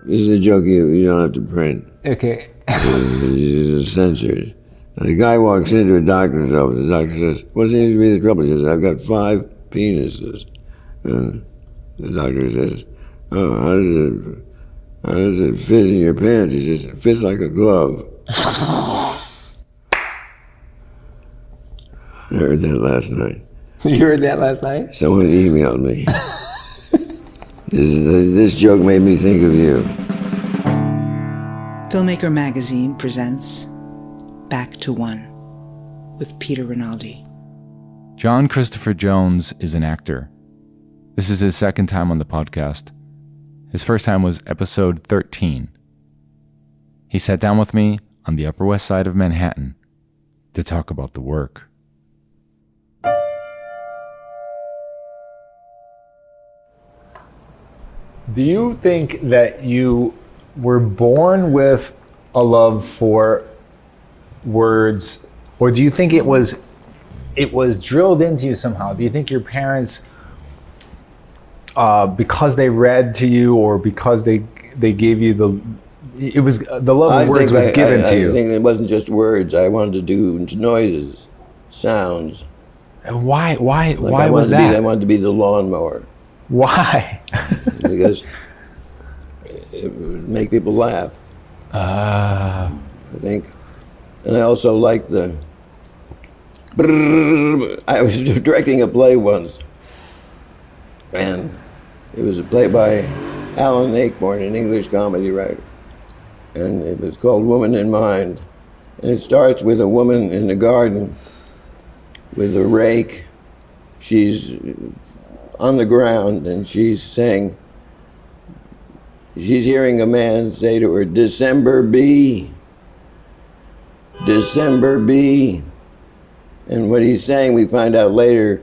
This is a joke you don't have to print. Okay. It's censored. The guy walks into a doctor's office. The doctor says, "What seems to be the trouble?" He says, "I've got 5 penises." And the doctor says, "Oh, how does it fit in your pants?" He says, "It fits like a glove." I heard that last night. You heard that last night? Someone emailed me. This joke made me think of you. Filmmaker Magazine presents Back to One with Peter Rinaldi. John Christopher Jones is an actor. This is his second time on the podcast. His first time was episode 13. He sat down with me on the Upper West Side of Manhattan to talk about the work. Do you think that you were born with a love for words, or do you think it was drilled into you somehow? Do you think your parents, because they read to you, or because they gave you the love of words was given to you? I think it wasn't just words. I wanted to do noises, sounds. And why was that? I wanted to be the lawnmower. Why? Because it would make people laugh. I think. And I also liked the... I was directing a play once, and it was a play by Alan Ayckbourn, an English comedy writer. And it was called Woman in Mind. And it starts with a woman in the garden with a rake. She's on the ground, and she's hearing a man say to her, "December bee, December bee." And what he's saying, we find out later,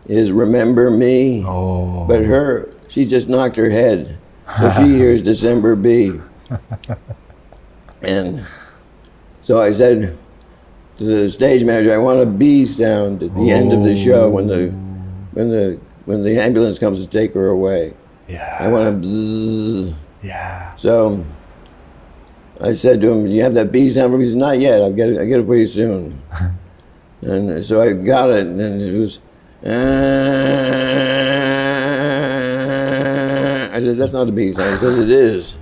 is "remember me." Oh. But she just knocked her head, so she hears "December bee." And so I said to the stage manager, "I want a bee sound at the end of the show when the ambulance comes to take her away." Yeah. I want a bzzz. Yeah. So I said to him, "Do you have that bee sound for me?" He said, "Not yet. I'll get it for you soon." And so I got it, and it was. I said, "That's not a bee sound." He said, "It is."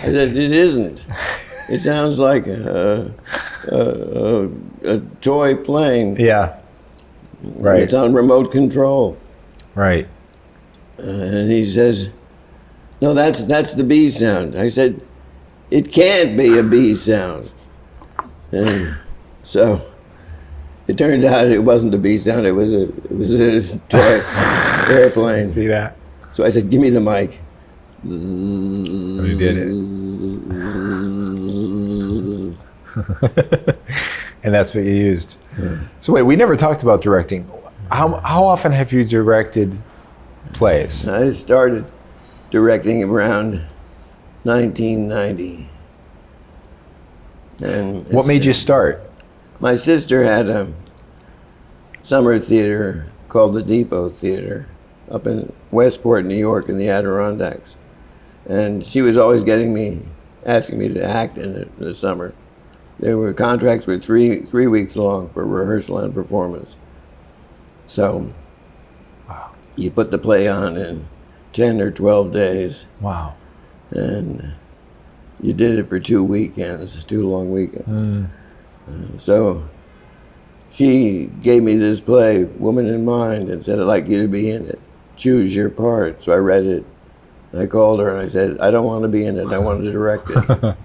I said, "It isn't. It sounds like a toy plane." Yeah. Right. It's on remote control. Right. And he says, "No, that's the bee sound." I said, "It can't be a bee sound." And so it turns out it wasn't a bee sound. It was a toy airplane. See that? So I said, "Give me the mic." So he did it. And that's what you used. So wait, we never talked about directing. How often have you directed plays? I started directing around 1990. And What made you start? My sister had a summer theater called the Depot Theater up in Westport, New York, in the Adirondacks. And she was always asking me to act in it in the summer. There were contracts were three weeks long for rehearsal and performance. So you put the play on in 10 or 12 days. Wow. And you did it for 2 weekends, 2 long weekends. So she gave me this play, Woman in Mind, and said, "I'd like you to be in it. Choose your part." So I read it. And I called her and I said, "I don't want to be in it. I want to direct it."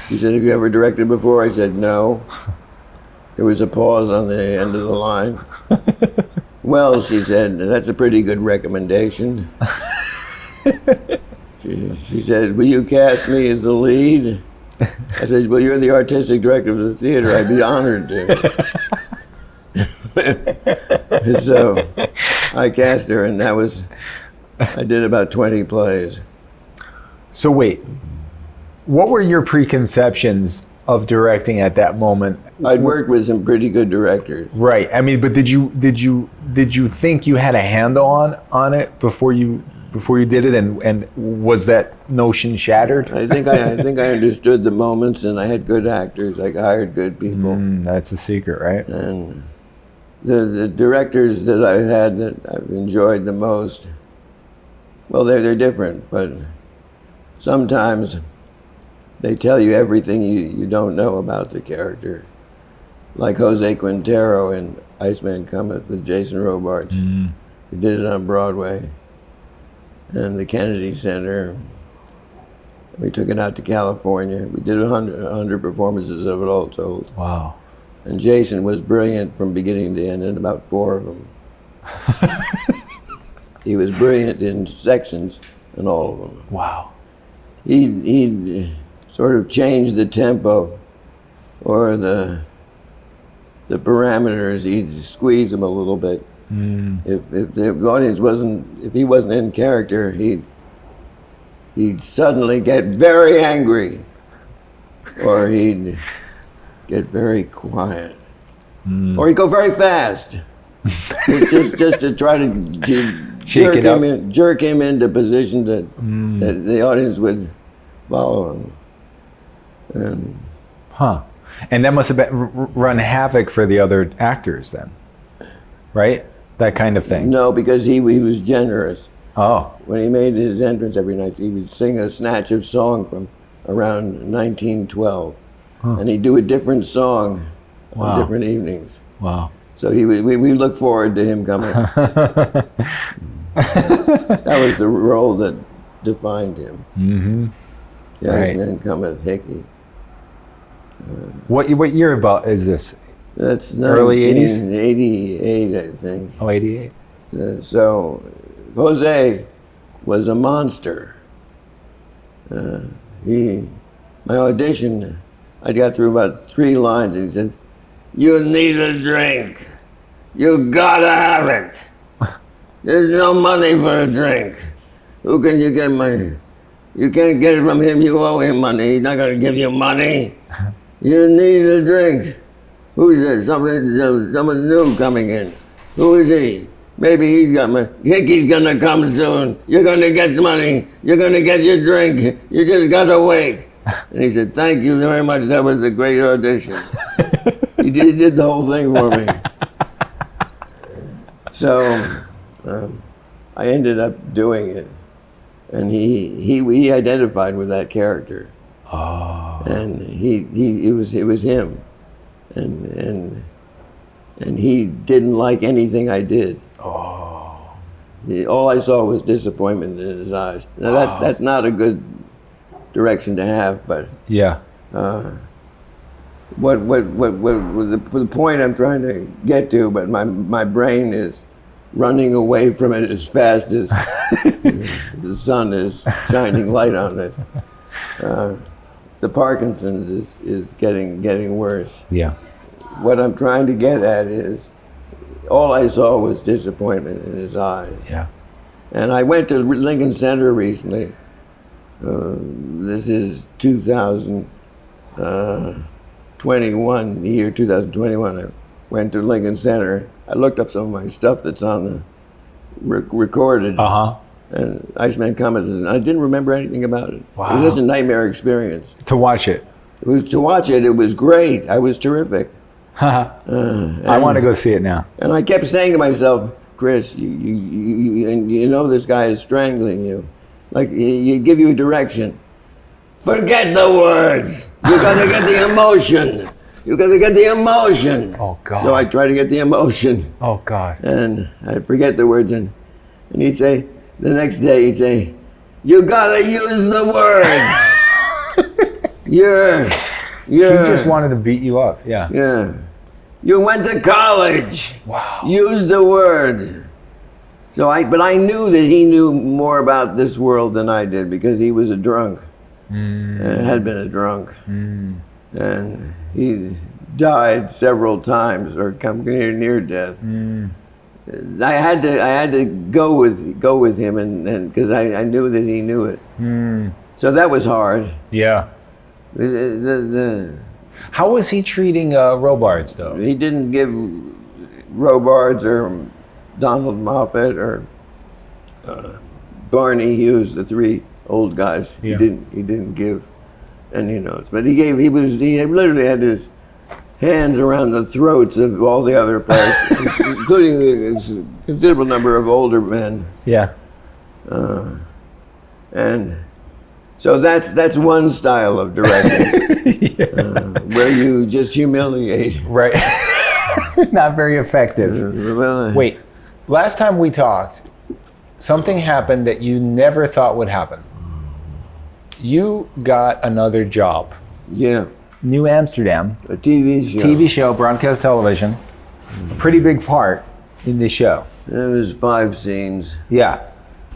She said, "Have you ever directed before?" I said, "No." There was a pause on the end of the line. "Well," she said, "that's a pretty good recommendation." She said, "Will you cast me as the lead?" I said, "Well, you're the artistic director of the theater. I'd be honored to." So I cast her, and I did about 20 plays. So wait, what were your preconceptions of directing at that moment? I'd worked with some pretty good directors. Right. I mean, but did you think you had a handle on it before you before you did it, and was that notion shattered? I think I understood the moments, and I had good actors. I hired good people. That's a secret, right? And the directors that I had that I've enjoyed the most, well, they're different, but sometimes they tell you everything you don't know about the character. Like José Quintero in Iceman Cometh with Jason Robards. We did it on Broadway and the Kennedy Center. We took it out to California. We did 100 performances of it all told. Wow. And Jason was brilliant from beginning to end in about 4 of them. He was brilliant in sections in all of them. Wow. He sort of changed the tempo or the parameters. He'd squeeze them a little bit. If the audience if he wasn't in character, he'd suddenly get very angry, or he'd get very quiet, or he'd go very fast, just to try to jerk him into position that the audience would follow him. And that must have been run havoc for the other actors then, right? That kind of thing. No, because he was generous. Oh. When he made his entrance every night, he would sing a snatch of song from around 1912. And he'd do a different song on different evenings. Wow. So we look forward to him coming. That was the role that defined him. The Iceman Cometh Hickey. What year about is this? That's Early 80s? 1988, I think. Oh, 88. So Jose was a monster. My audition, I got through about 3 lines, and he said, "You need a drink. You gotta have it. There's no money for a drink. Who can you get money? You can't get it from him. You owe him money. He's not gonna give you money. You need a drink." Who's this? Someone new coming in. Who is he? Maybe he's got money. Hickey's gonna come soon. You're gonna get money. You're gonna get your drink. You just gotta wait. And he said, "Thank you very much. That was a great audition." He did the whole thing for me. So I ended up doing it, and he identified with that character. Oh. And it was him. And he didn't like anything I did. Oh. All I saw was disappointment in his eyes. Now that's not a good direction to have, but Yeah. the point I'm trying to get to, but my brain is running away from it as fast as the sun is shining light on it. The Parkinson's is getting worse. Yeah. What I'm trying to get at is, all I saw was disappointment in his eyes. Yeah. And I went to Lincoln Center recently. This is 2021, the year 2021. I went to Lincoln Center. I looked up some of my stuff that's on the recorded. And Iceman Cometh, and I didn't remember anything about it. Wow. It was just a nightmare experience. To watch it. To watch it, it was great. I was terrific. I want to go see it now. And I kept saying to myself, "Chris, you know this guy is strangling you. Like, he give you a direction. Forget the words. You got to get the emotion. You got to get the emotion." Oh, God. So I try to get the emotion. Oh, God. And I'd forget the words, and he'd say, the next day he'd say, "You gotta use the words." He just wanted to beat you up. Yeah. Yeah. You went to college. Wow. Use the words. But I knew that he knew more about this world than I did, because he was a drunk. And had been a drunk. And he died several times, or come near death. I had to go with him, and because I knew that he knew it. So that was hard. Yeah. How was he treating Robards, though? He didn't give Robards or Donald Moffat or Barney Hughes, the three old guys. Yeah. He didn't give any notes, but he literally had his hands around the throats of all the other players, including a considerable number of older men. Yeah. And so that's one style of directing, where you just humiliate. Right. Not very effective. Wait, last time we talked, something happened that you never thought would happen. You got another job. Yeah, New Amsterdam. a TV show. TV show, broadcast television. A pretty big part in the show. There was 5 scenes. Yeah.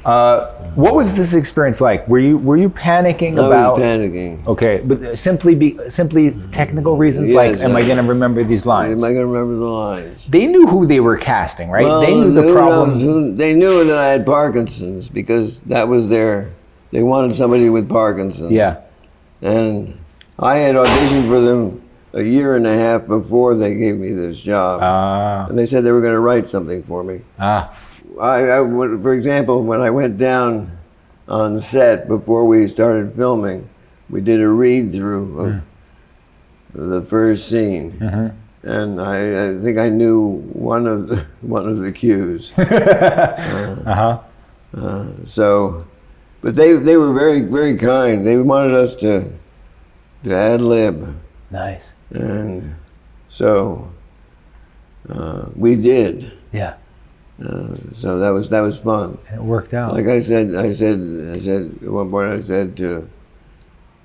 What was this experience like? Were you panicking I about? was panicking. Okay, but simply technical reasons, Yes, like, am I going to remember these lines? Am I going to remember the lines? They knew who they were casting, right? Well, they knew the problem. They knew that I had Parkinson's because that was they wanted somebody with Parkinson's. Yeah. And I had auditioned for them a year and a half before they gave me this job. And they said they were going to write something for me. For example, when I went down on set before we started filming, we did a read-through of the first scene, and I think I knew one of the cues. So, but they were very, very kind. They wanted us to ad lib, Nice. and so we did. Yeah. So that was fun. And it worked out. Like I said at one point, I said to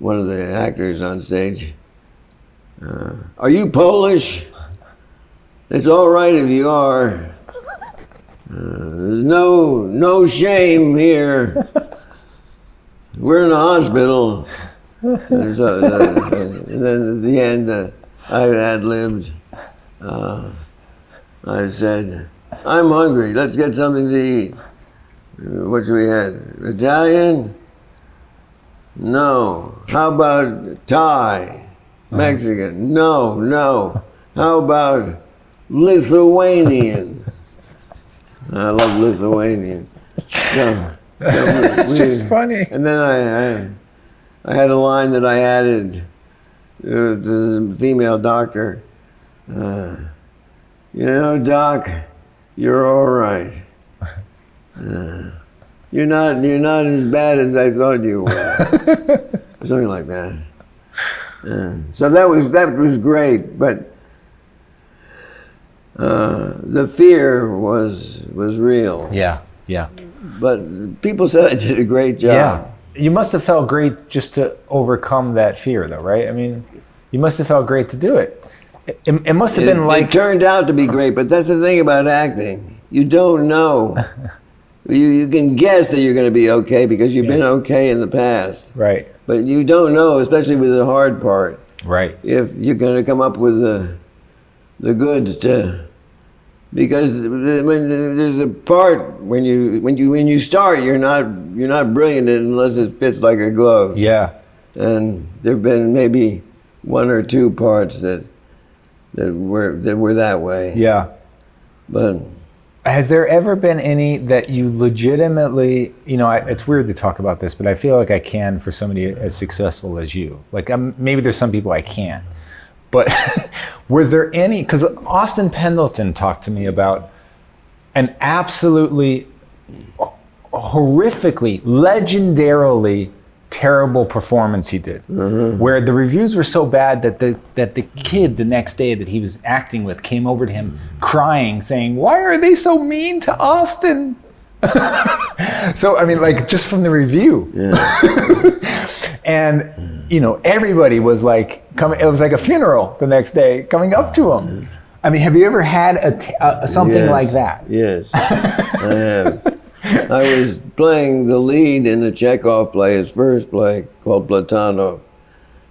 one of the actors on stage, "Are you Polish? It's all right if you are. There's no shame here. We're in a hospital." And then at the end, I ad-libbed. I said, "I'm hungry. Let's get something to eat." What should we have? Italian? No. How about Thai? Mexican? No. How about Lithuanian? I love Lithuanian. It's just funny. And then I had a line that I added to the female doctor. You know, Doc, you're all right. You're not as bad as I thought you were. Something like that. So that was great, but the fear was real. Yeah. But people said I did a great job. Yeah. You must have felt great just to overcome that fear, though, right? I mean, you must have felt great to do it. It must have been like... It turned out to be great, but that's the thing about acting. You don't know. You can guess that you're going to be okay because you've been okay in the past. Right. But you don't know, especially with the hard part. Right. If you're going to come up with the goods to... Because when there's a part when you start, you're not brilliant unless it fits like a glove. Yeah. And there've been maybe 1 or 2 parts that were that way. Yeah. But has there ever been any that you legitimately, it's weird to talk about this, but I feel like I can for somebody as successful as you. Like maybe there's some people I can't. But was there any, because Austin Pendleton talked to me about an absolutely horrifically, legendarily terrible performance he did, where the reviews were so bad that the kid the next day that he was acting with came over to him crying, saying, "Why are they so mean to Austin?" So, I mean, like, just from the review. Yeah. And, everybody was like, it was like a funeral the next day coming up to him. I mean, have you ever had something like that? Yes, I have. I was playing the lead in a Chekhov play, his first play, called Platonov.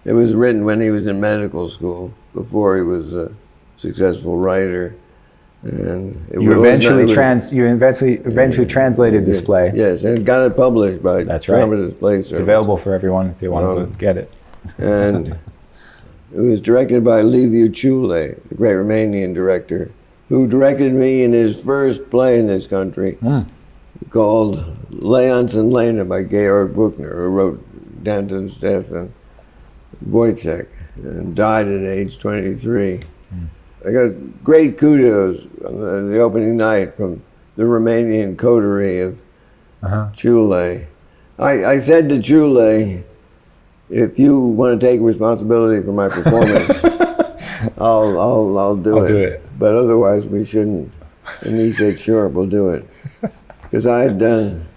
It was written when he was in medical school, before he was a successful writer. And you eventually translated this play. Yes, and got it published by Dramatist Play Service. It's available for everyone if they want to get it. And it was directed by Liviu Ciule, the great Romanian director, who directed me in his first play in this country. called Leonce and Lena by Georg Buchner, who wrote Danton's Death and Wojciech, and died at age 23. I got great kudos on the opening night from the Romanian coterie of Chule. I said to Chule, if you want to take responsibility for my performance, I'll do it. But otherwise, we shouldn't. And he said, sure, we'll do it. Because I had done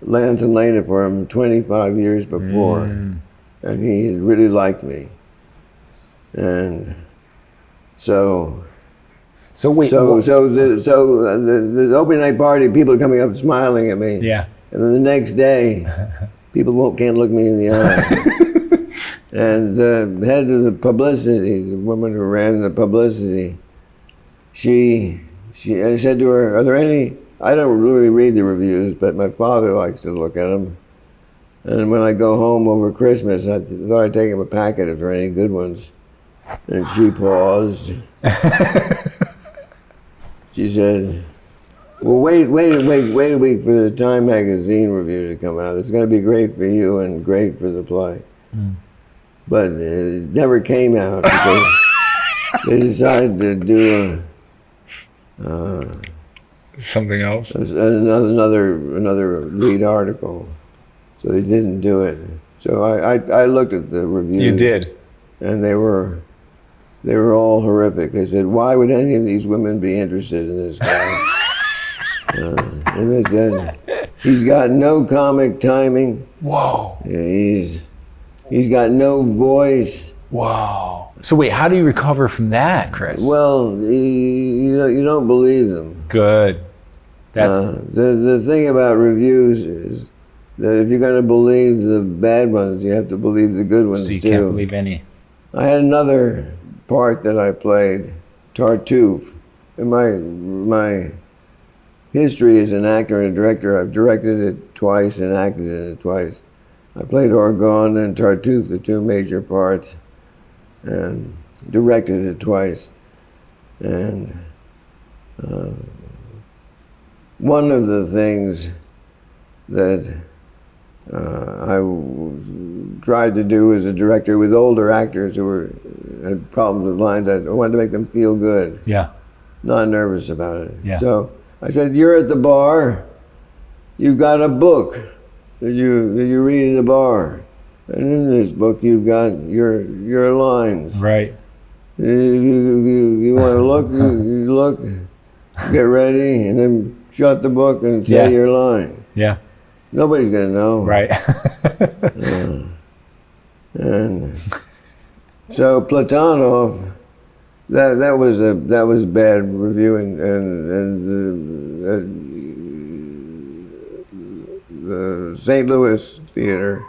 Lance and Lena for him 25 years before, and he really liked me. And so wait. The opening night party, people are coming up smiling at me. Yeah. And then the next day, people can't look me in the eye. And the head of the publicity, the woman who ran the publicity, I said to her, are there any, I don't really read the reviews, but my father likes to look at them. And when I go home over Christmas, I thought I'd take him a packet if there are any good ones. And she paused. She said, well, wait a week for the Time magazine review to come out. It's going to be great for you and great for the play. But it never came out because they decided to do something else? Another lead article. So they didn't do it. So I looked at the reviews. You did? And they were all horrific. They said, why would any of these women be interested in this guy? And they said, he's got no comic timing. Whoa. Yeah, he's got no voice. Wow. So wait, how do you recover from that, Chris? Well, you don't believe them. Good. The thing about reviews is that if you're going to believe the bad ones, you have to believe the good ones too. So you can't believe any. I had another part that I played, Tartuffe. In my history as an actor and a director, I've directed it twice and acted in it twice. I played Orgon and Tartuffe, the two major parts, and directed it twice. And one of the things that I tried to do as a director with older actors who had problems with lines, I wanted to make them feel good. Yeah. Not nervous about it. Yeah. So I said, you're at the bar, you've got a book that you read in the bar. And in this book, you've got your lines. Right. You want to look, you look, get ready, and then shut the book and say your line. Yeah. Nobody's going to know. Right. And so Platonov, that was bad review, and the St. Louis Theater,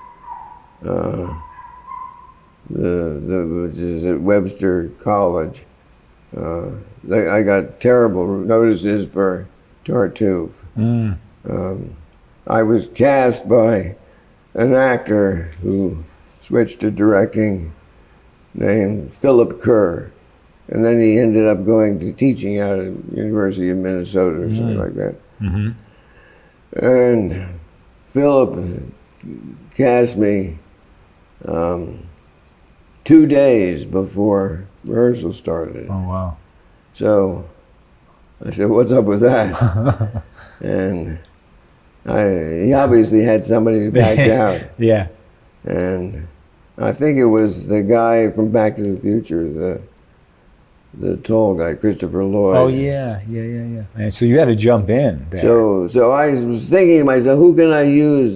which is at Webster College, I got terrible notices for Tartuffe. I was cast by an actor who switched to directing named Philip Kerr. And then he ended up going to teaching out at University of Minnesota or something like that. And Philip cast me 2 days before rehearsal started. Oh, wow. So I said, what's up with that? And he obviously had somebody who backed out. Yeah. And I think it was the guy from Back to the Future, the tall guy, Christopher Lloyd. Oh, yeah. And so you had to jump in there. So I was thinking to myself, who can I use?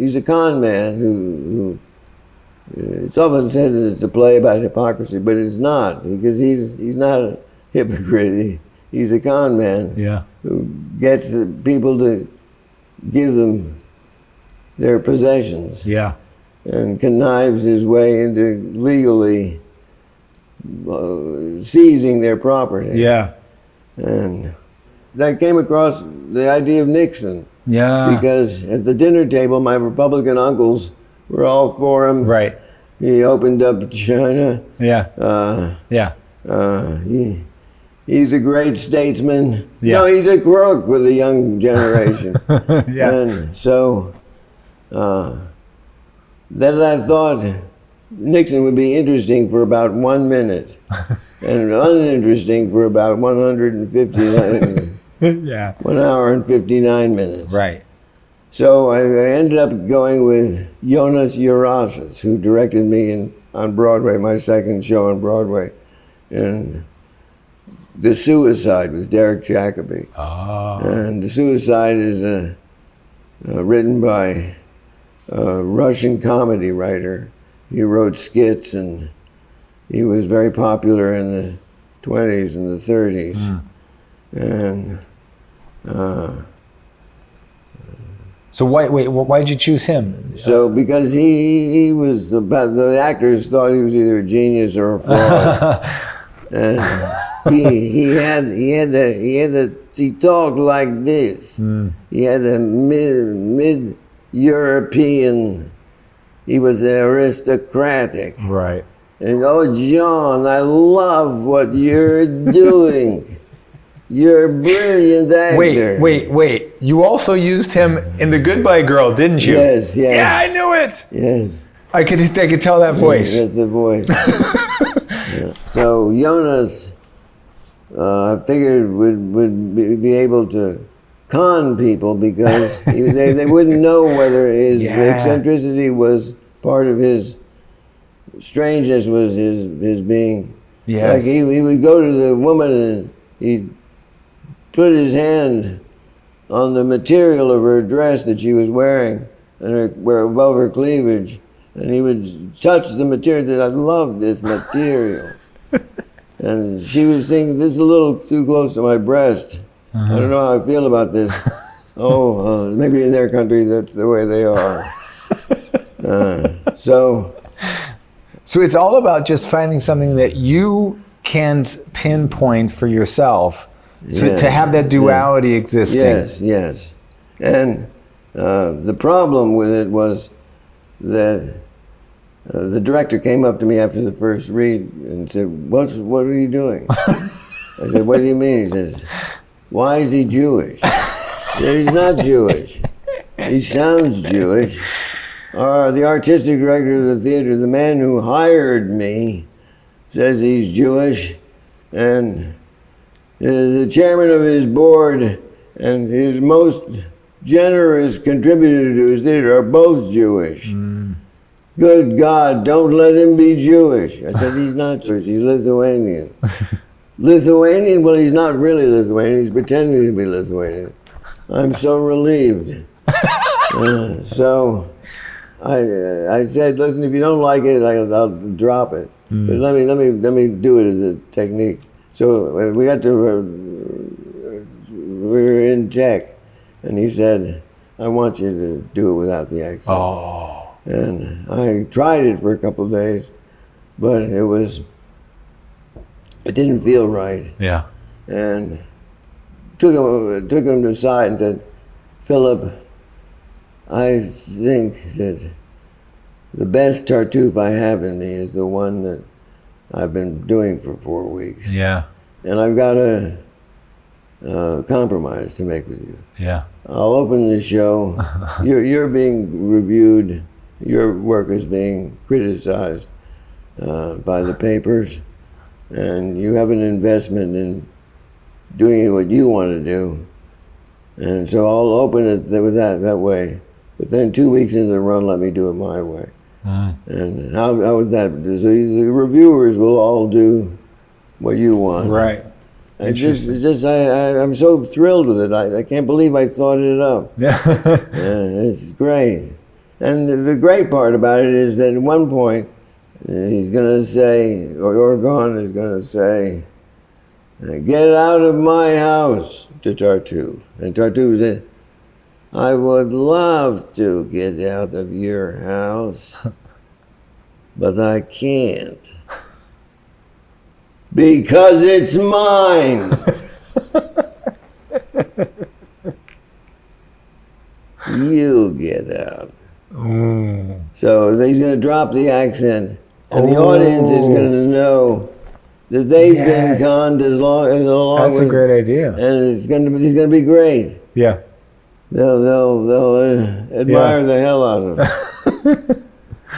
He's a con man who it's often said that it's a play about hypocrisy, but it's not, because he's not a hypocrite. He's a con man who gets the people to give them their possessions. Yeah. And connives his way into legally seizing their property. Yeah. And I came across the idea of Nixon. Yeah. Because at the dinner table, my Republican uncles were all for him. Right. He opened up China. Yeah. He he's a great statesman. Yeah. No, he's a crook with the young generation. Yeah. And so then I thought Nixon would be interesting for about 1 minute and uninteresting for about 159, Yeah. 1 hour and 59 minutes. Right. So I ended up going with Jonas Urasis, who directed me on Broadway, my second show on Broadway, in The Suicide with Derek Jacobi. Oh. And The Suicide is written by a Russian comedy writer. He wrote skits, and he was very popular in the 20s and the 30s. And So why did you choose him? so because he was about, the actors thought he was either a genius or a fraud. And he talked like this. He had a mid-European, he was aristocratic. Right. And oh, John, I love what you're doing. You're a brilliant actor. Wait. You also used him in The Goodbye Girl, didn't you? Yes. Yeah, I knew it. Yes. I could tell that voice. That's the voice. Yeah. So Jonas, I figured would be able to con people because they wouldn't know whether his eccentricity was part of his strangeness, was his being. Yeah. Like he would go to the woman and he'd put his hand on the material of her dress that she was wearing and where above her cleavage, and he would touch the material and say, I love this material. And she was thinking, this is a little too close to my breast. I don't know how I feel about this. Maybe in their country that's the way they are. So it's all about just finding something that you can pinpoint for yourself. So to have that duality existing. Yes. And the problem with it was that the director came up to me after the first read and said, what are you doing? I said, what do you mean? He says, why is he Jewish? I said, he's not Jewish. He sounds Jewish. The artistic director of the theater, the man who hired me, says he's Jewish, and the chairman of his board and his most generous contributor to his theater are both Jewish. Good God, don't let him be Jewish. I said, he's not Jewish, he's Lithuanian. Lithuanian? Well, he's not really Lithuanian, he's pretending to be Lithuanian. I'm so relieved. So I said, listen, if you don't like it, I'll drop it. But let me do it as a technique. So we were in tech, and he said, I want you to do it without the accent. Oh. And I tried it for a couple of days, but it didn't feel right. Yeah. And took him to the side and said, Philip, I think that the best Tartuffe I have in me is the one that I've been doing for 4 weeks. Yeah. And I've got a compromise to make with you. Yeah. I'll open the show. You're being reviewed. Your work is being criticized by the papers, and you have an investment in doing what you want to do. And so I'll open it with that way. But then 2 weeks into the run, let me do it my way. And how would that? So the reviewers will all do what you want. Right. I'm so thrilled with it. I can't believe I thought it up. Yeah. It's great. And the great part about it is that at one point, he's going to say, or Orgon is going to say, get out of my house to Tartuffe. And Tartuffe said, I would love to get out of your house, but I can't. Because it's mine. You get out. So he's going to drop the accent, and the audience is going to know that they've been Yes. conned along That's with, a great idea. and he's gonna be great. Yeah. They'll admire the hell out of him.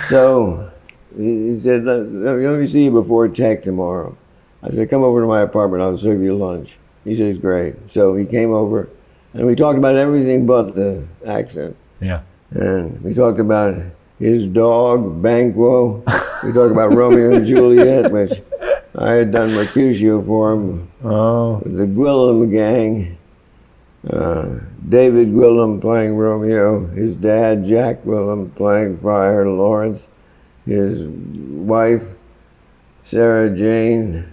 So he said, let me see you before tech tomorrow. I said, come over to my apartment, I'll serve you lunch. He says, great. So he came over, and we talked about everything but the accent. Yeah. And we talked about his dog, Banquo. We talked about Romeo and Juliet, which I had done Mercutio for him. Oh. The Gwillem gang. David Gwillem playing Romeo, his dad, Jack Gwillem, playing Friar Lawrence, his wife, Sarah Jane,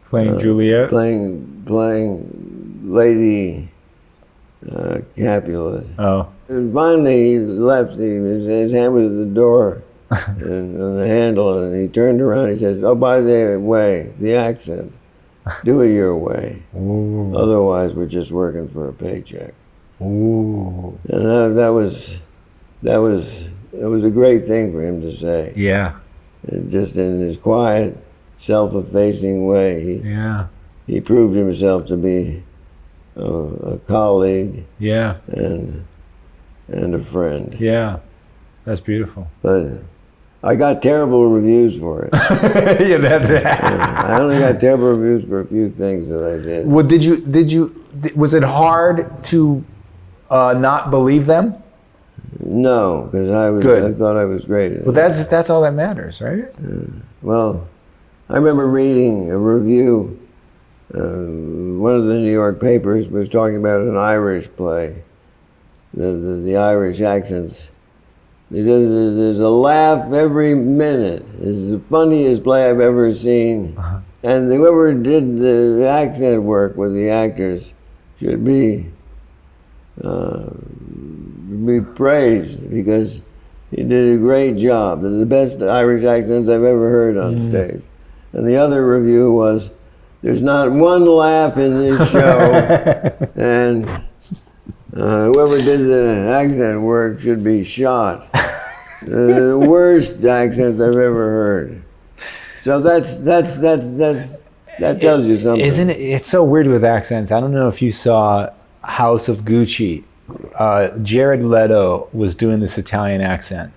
Playing Juliet. playing Lady Capulet. Oh. And finally, he left. His hand was at the door and on the handle, and he turned around. He says, "Oh, by the way, the accent. Do it your way. Ooh. Otherwise, we're just working for a paycheck." Ooh. And that was a great thing for him to say. Yeah. And just in his quiet, self-effacing way, Yeah. he proved himself to be a colleague Yeah. and a friend. Yeah. That's beautiful. But I got terrible reviews for it. Yeah, that. I only got terrible reviews for a few things that I did. Well, was it hard to not believe them? No, because I thought I was great at it. Well, that's all that matters, right? Well, I remember reading a review. One of the New York papers was talking about an Irish play, the Irish accents. There's a laugh every minute. It's the funniest play I've ever seen. Uh-huh. And whoever did the accent work with the actors should be praised, because he did a great job. They're the best Irish accents I've ever heard on stage. And the other review was, there's not one laugh in this show, and whoever did the accent work should be shot. The worst accents I've ever heard. So that tells you something. Isn't it? It's so weird with accents. I don't know if you saw House of Gucci. Jared Leto was doing this Italian accent,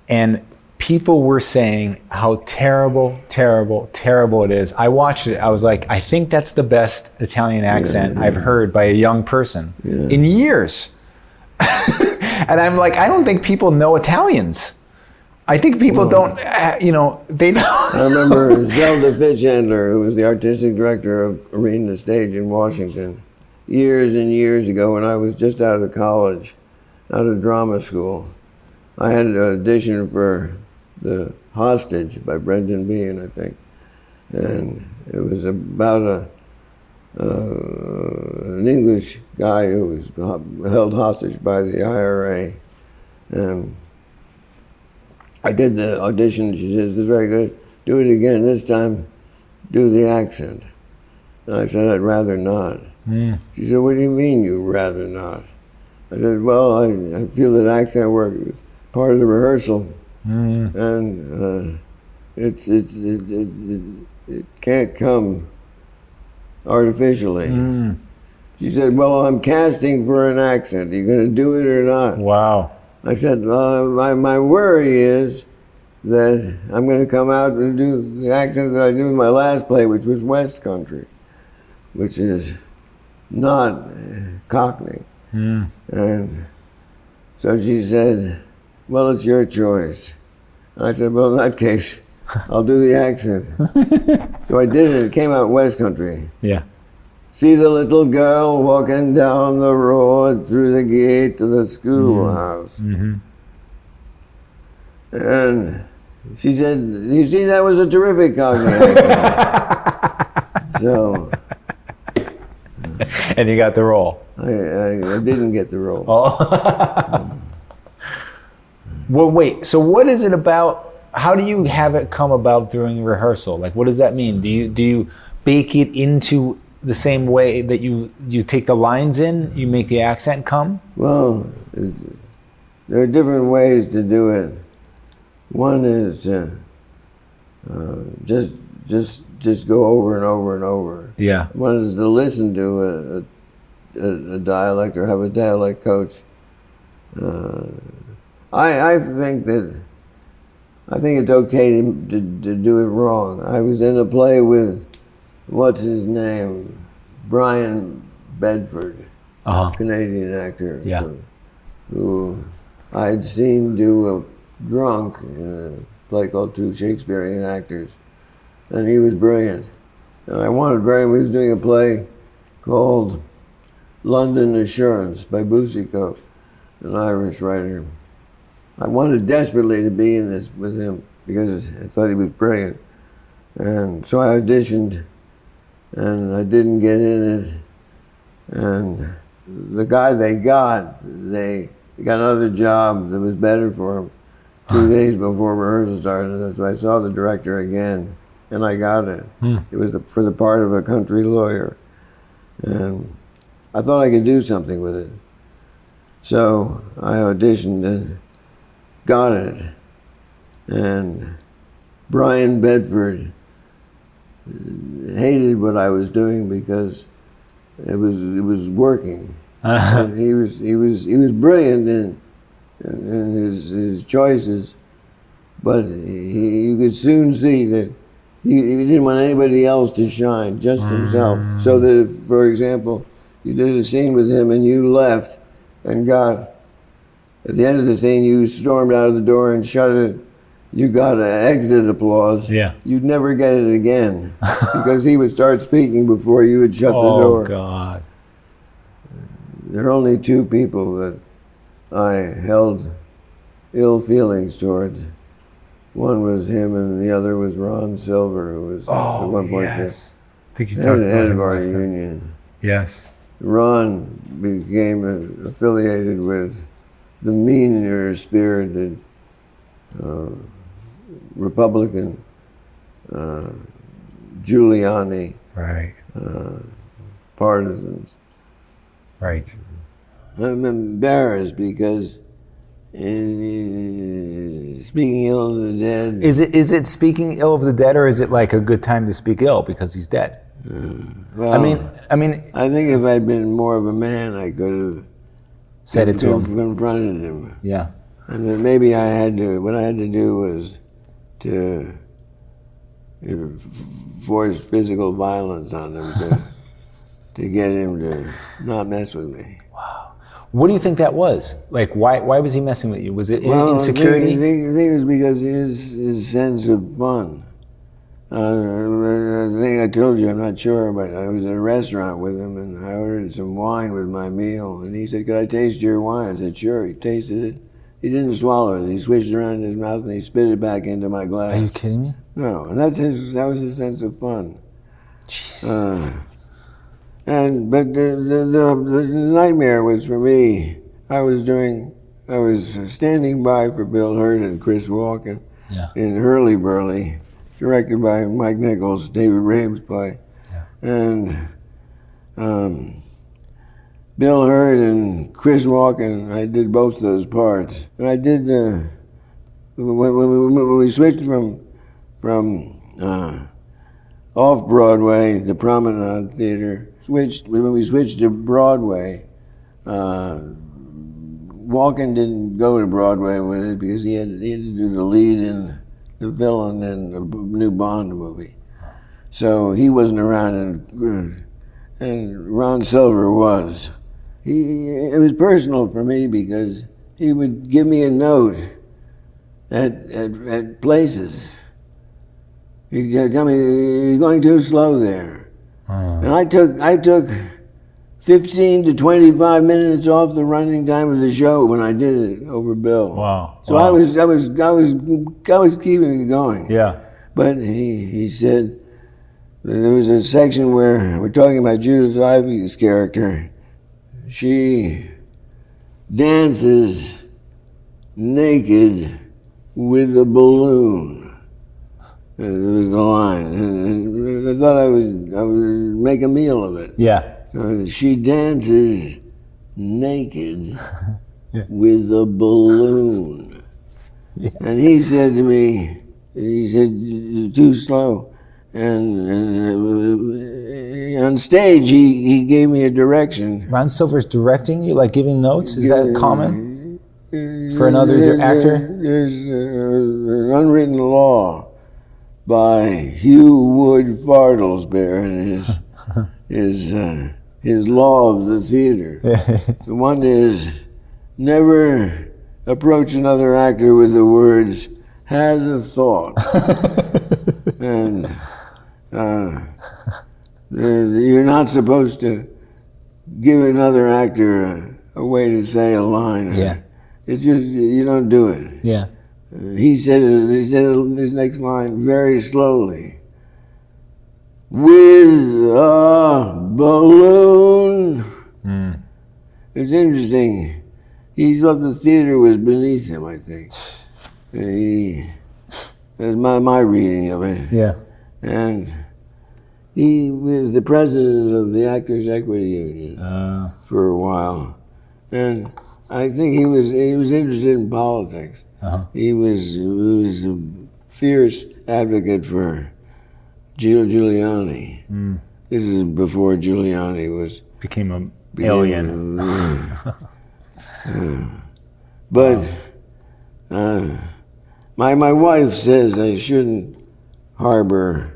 and people were saying how terrible it is. I watched it. I was like, I think that's the best Italian accent I've heard by a young person in years. And I'm like, I don't think people know Italians. I think people don't, they don't. I remember Zelda Fitzhandler, who was the artistic director of Arena Stage in Washington, years and years ago when I was just out of college, out of drama school. I had an audition for The Hostage by Brendan Behan, I think. And it was about an English guy who was held hostage by the IRA. And I did the audition. She says, "It's very good. Do it again. This time, do the accent." And I said, "I'd rather not." She said, "What do you mean you'd rather not?" I said, "Well, I feel that accent work is part of the rehearsal. And it can't come artificially." She said, "Well, I'm casting for an accent. Are you going to do it or not?" Wow. I said, my worry is that I'm going to come out and do the accent that I did in my last play, which was West Country, which is not Cockney. And so she said, "Well, it's your choice." I said, "Well, in that case, I'll do the accent." So I did it. It came out West Country. Yeah. "See the little girl walking down the road through the gate to the schoolhouse." And she said, "You see, that was a terrific Cockney accent." So And you got the role. I didn't get the role. Well, wait. So what is it about? How do you have it come about during rehearsal? Like, what does that mean? Do you bake it into the same way that you take the lines in, you make the accent come? Well, there are different ways to do it. One is to just just go over and over and over. Yeah. I wanted to listen to a dialect or have a dialect coach. I think it's okay to do it wrong. I was in a play with, what's his name, Brian Bedford, Canadian actor, who I'd seen do a drunk in a play called Two Shakespearean Actors, and he was brilliant. And I wanted he was doing a play called London Assurance by Boucicault, an Irish writer. I wanted desperately to be in this with him because I thought he was brilliant. And so I auditioned, and I didn't get in it. And the guy they got another job that was better for him 2 days before rehearsal started. So I saw the director again, and I got it. It was for the part of a country lawyer. And I thought I could do something with it. So I auditioned and got it. And Brian Bedford hated what I was doing because it was working. And he was brilliant in his choices, but you could soon see that he didn't want anybody else to shine, just himself. So that if, for example, you did a scene with him and you left and at the end of the scene, you stormed out of the door and shut it, you got an exit applause. Yeah. You'd never get it again because he would start speaking before you would shut the door. Oh, God. There are only two people that I held ill feelings towards. One was him, and the other was Ron Silver, who was at one point I think you the talked about head him of our last time. union. Yes. Ron became affiliated with the meaner spirited Republican Giuliani Right. partisans. Right. I'm embarrassed because speaking ill of the dead. Is it speaking ill of the dead, or is it like a good time to speak ill because he's dead? Well, I mean, I think if I'd been more of a man, I could have said it to him. confronted him. Yeah. And then maybe what I had to do was to force physical violence on him to get him to not mess with me. What do you think that was? Like, why was he messing with you? Was it insecurity? I think it was because his sense of fun. I think I told you, I'm not sure, but I was at a restaurant with him and I ordered some wine with my meal. And he said, "Could I taste your wine?" I said, "Sure." He tasted it. He didn't swallow it. He switched it around in his mouth and he spit it back into my glass. Are you kidding me? No, and that was his sense of fun. But the nightmare was for me. I was standing by for Bill Hurt and Chris Walken in Hurlyburly, directed by Mike Nichols, David Rabe's play. And Bill Hurt and Chris Walken, I did both those parts. And I did when we switched from off Broadway, the Promenade Theater, when we switched to Broadway, Walken didn't go to Broadway with it because he had to do the lead in the villain in the new Bond movie. So he wasn't around, and Ron Silver was. It was personal for me because he would give me a note at places. He'd tell me, "You're going too slow there." And I took 15 to 25 minutes off the running time of the show when I did it over Bill. Wow. So I was keeping it going. Yeah. But he said there was a section where we're talking about Judith Ivy's character. She dances naked with a balloon. That was the line, and I thought I would make a meal of it. Yeah. She dances naked with a balloon. And he said to me, "You're too slow." on stage, he gave me a direction. Ron Silver's directing you, like giving notes? Is that common for another actor? There's an unwritten law by Hugh Wood Fartlesbear and his law of the theater. The one is never approach another actor with the words "had a thought," and you're not supposed to give another actor a way to say a line. Yeah. It's just you don't do it. Yeah. He said his next line very slowly. With a balloon. It's interesting. He thought the theater was beneath him, I think. That's my reading of it. Yeah. And he was the president of the Actors Equity Union for a while. And I think he was interested in politics. He was a fierce advocate for Giuliani. This is before Giuliani became an alien. But my wife says I shouldn't harbor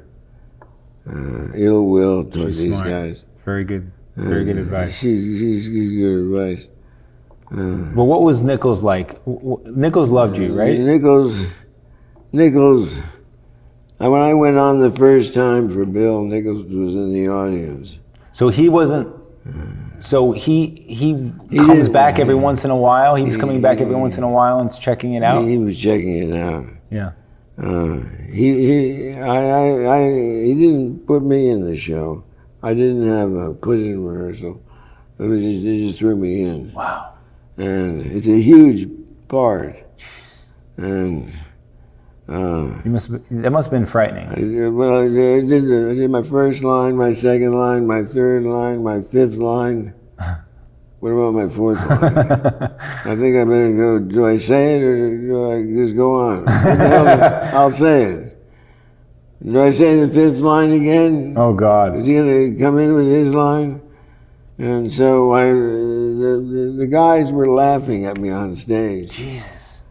ill will towards these guys. Very good advice. She's good advice. Well, what was Nichols like? Nichols loved you, right? Nichols. When I went on the first time for Bill, Nichols was in the audience. So he wasn't. So he comes back every once in a while. He was coming back every once in a while and checking it out. He was checking it out. Yeah. He didn't put me in the show. I didn't have a put-in rehearsal. They just threw me in. Wow. And it's a huge part. And that must have been frightening. I did my first line, my second line, my third line, my fifth line. What about my fourth line? I think I better go. Do I say it or do I just go on? I'll say it. Do I say the fifth line again? Oh God! Is he going to come in with his line? And so the guys were laughing at me on stage. Jesus.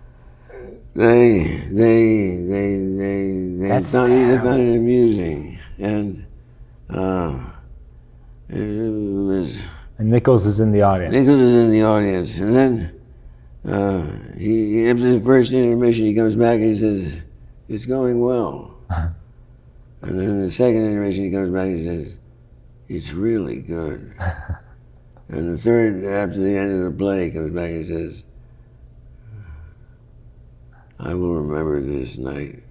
They found it amusing, and it was. And Nichols is in the audience. Nichols is in the audience, and then he after the first intermission, he comes back and he says, "It's going well." And then the second intermission, he comes back and he says, "It's really good." And the third, after the end of the play, he comes back and he says, "I will remember this night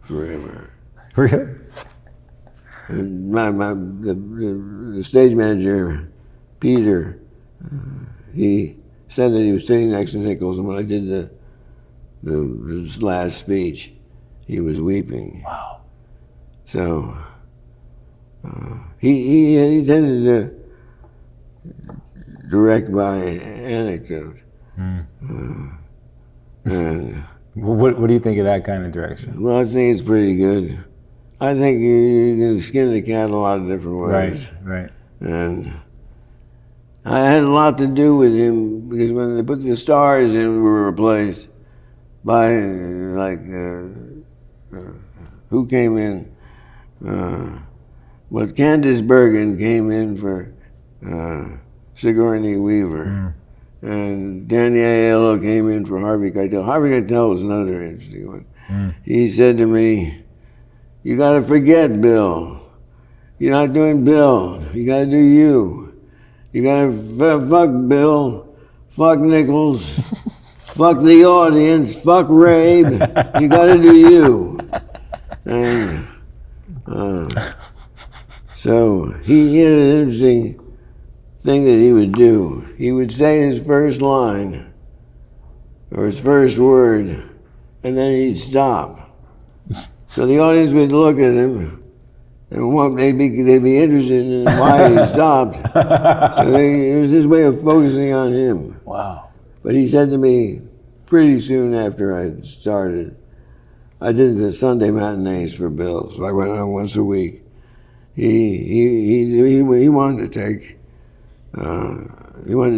forever." Really? And the stage manager, Peter, he said that he was sitting next to Nichols, and when I did this last speech, he was weeping. Wow. So he tended to direct by anecdote. And What do you think of that kind of direction? well, I think it's pretty good. I think you can skin the cat a lot of different ways. Right. And I had a lot to do with him because when they put the stars in, we were replaced by who came in? Candice Bergen came in for Sigourney Weaver. And Danny Aiello came in for Harvey Keitel. Harvey Keitel was another interesting one. He said to me, "You got to forget Bill. You're not doing Bill. You got to do you. You got to fuck Bill, fuck Nichols, fuck the audience, fuck Rabe. You got to do you." And so he had an interesting thing that he would do. He would say his first line or his first word, and then he'd stop. So the audience would look at him, and they'd be interested in why he stopped. So it was his way of focusing on him. Wow. But he said to me pretty soon after I started, I did the Sunday matinees for Bill, so I went on once a week. He wanted to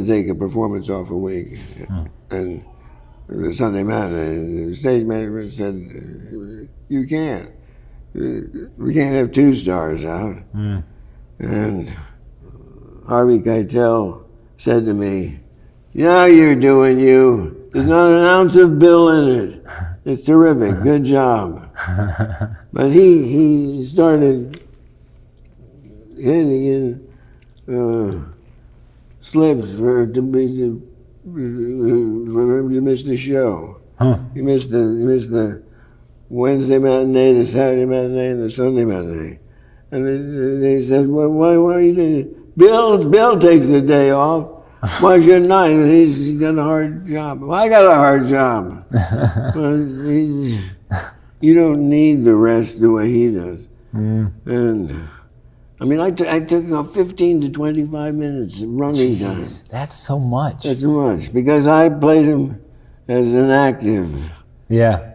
take a performance off a week, and the Sunday matinee. The stage manager said, "You can't. We can't have 2 stars out." And Harvey Keitel said to me, "Yeah, you're doing you. There's not an ounce of Bill in it. It's terrific. Good job." But he started handing in slips for him to miss the show. He missed the Wednesday matinee, the Saturday matinee, and the Sunday matinee. And they said, "Well, why are you doing it? Bill takes the day off. Why shouldn't I? He's got a hard job." "Well, I got a hard job." Well, you don't need the rest the way he does. And I mean, I took 15 to 25 minutes running time. That's so much. That's much, because I played him as an active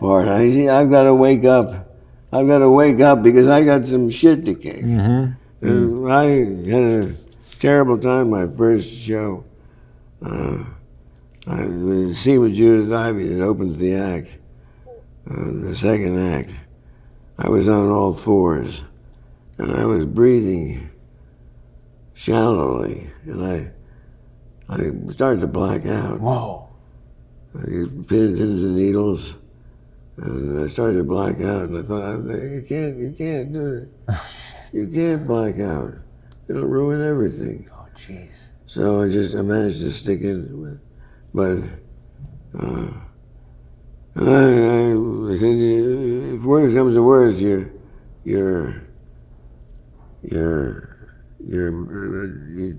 part. I've got to wake up. I've got to wake up because I got some shit to kick. And I had a terrible time my first show. The scene with Judith Ivey that opens the act, the second act. I was on all fours, and I was breathing shallowly, and I started to black out. Whoa. I used pins and needles, and I started to black out, and I thought, you can't do it. You can't black out. It'll ruin everything. Oh, jeez. So I managed to stick in with, but, and I said, if worse comes to worse, you're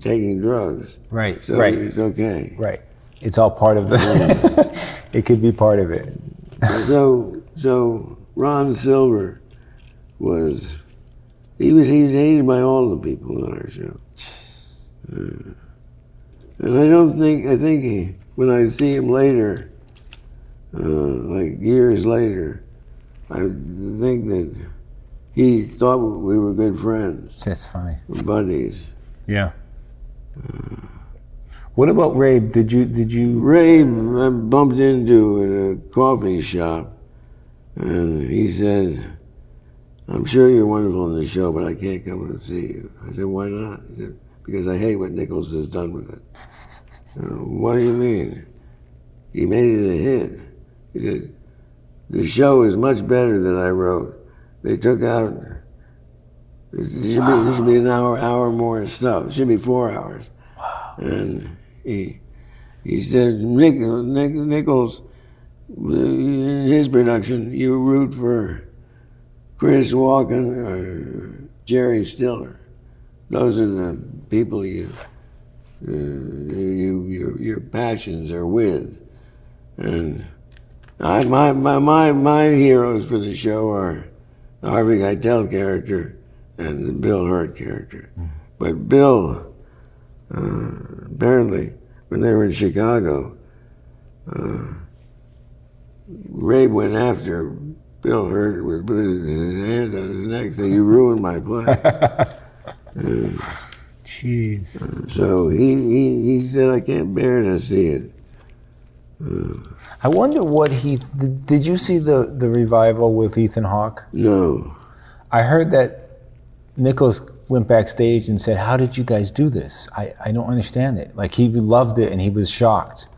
taking drugs. Right, So right. it's okay. Right. It's all part of the, it could be part of it. So Ron Silver was hated by all the people on our show. And I think when I see him later, like years later, I think that he thought we were good friends. That's funny. Buddies. Yeah. What about Rabe? Did you? Rabe, I bumped into at a coffee shop, and he said, "I'm sure you're wonderful in the show, but I can't come and see you." I said, "Why not?" He said, "Because I hate what Nichols has done with it." "What do you mean?" "He made it a hit." He said, "The show is much better than I wrote. They took out, there should be an hour more stuff. It should be 4 hours." Wow. And he said, Nichols, in his production, you root for Chris Walken or Jerry Stiller. Those are the people your passions are with. And my heroes for the show are the Harvey Keitel character and the Bill Hurt character. But Bill, apparently, when they were in Chicago, Ray went after Bill Hurt with his hands on his neck, saying, "You ruined my play." Jeez. So he said, "I can't bear to see it." I wonder what did you see the revival with Ethan Hawke? No. I heard that Nichols went backstage and said, "How did you guys do this? I don't understand it." Like, he loved it and he was shocked.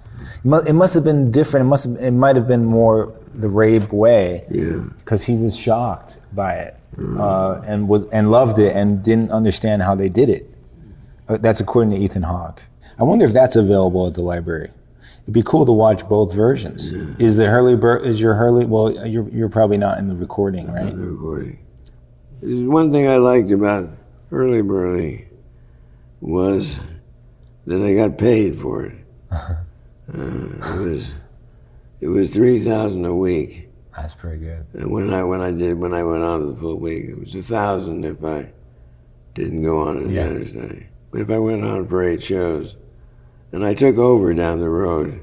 It must have been different. It might have been more the Rabe way. Yeah. Because he was shocked by it and loved it and didn't understand how they did it. That's according to Ethan Hawke. I wonder if that's available at the library. It'd be cool to watch both versions. Yeah. Is your Hurley? Well, you're probably not in the recording, right? Not in the recording. There's one thing I liked about Hurlyburly was that I got paid for it. It was $3,000 a week. That's pretty good. And when I went on the full week, it was $1,000 if I didn't go on as understudy. But if I went on for 8 shows, and I took over down the road,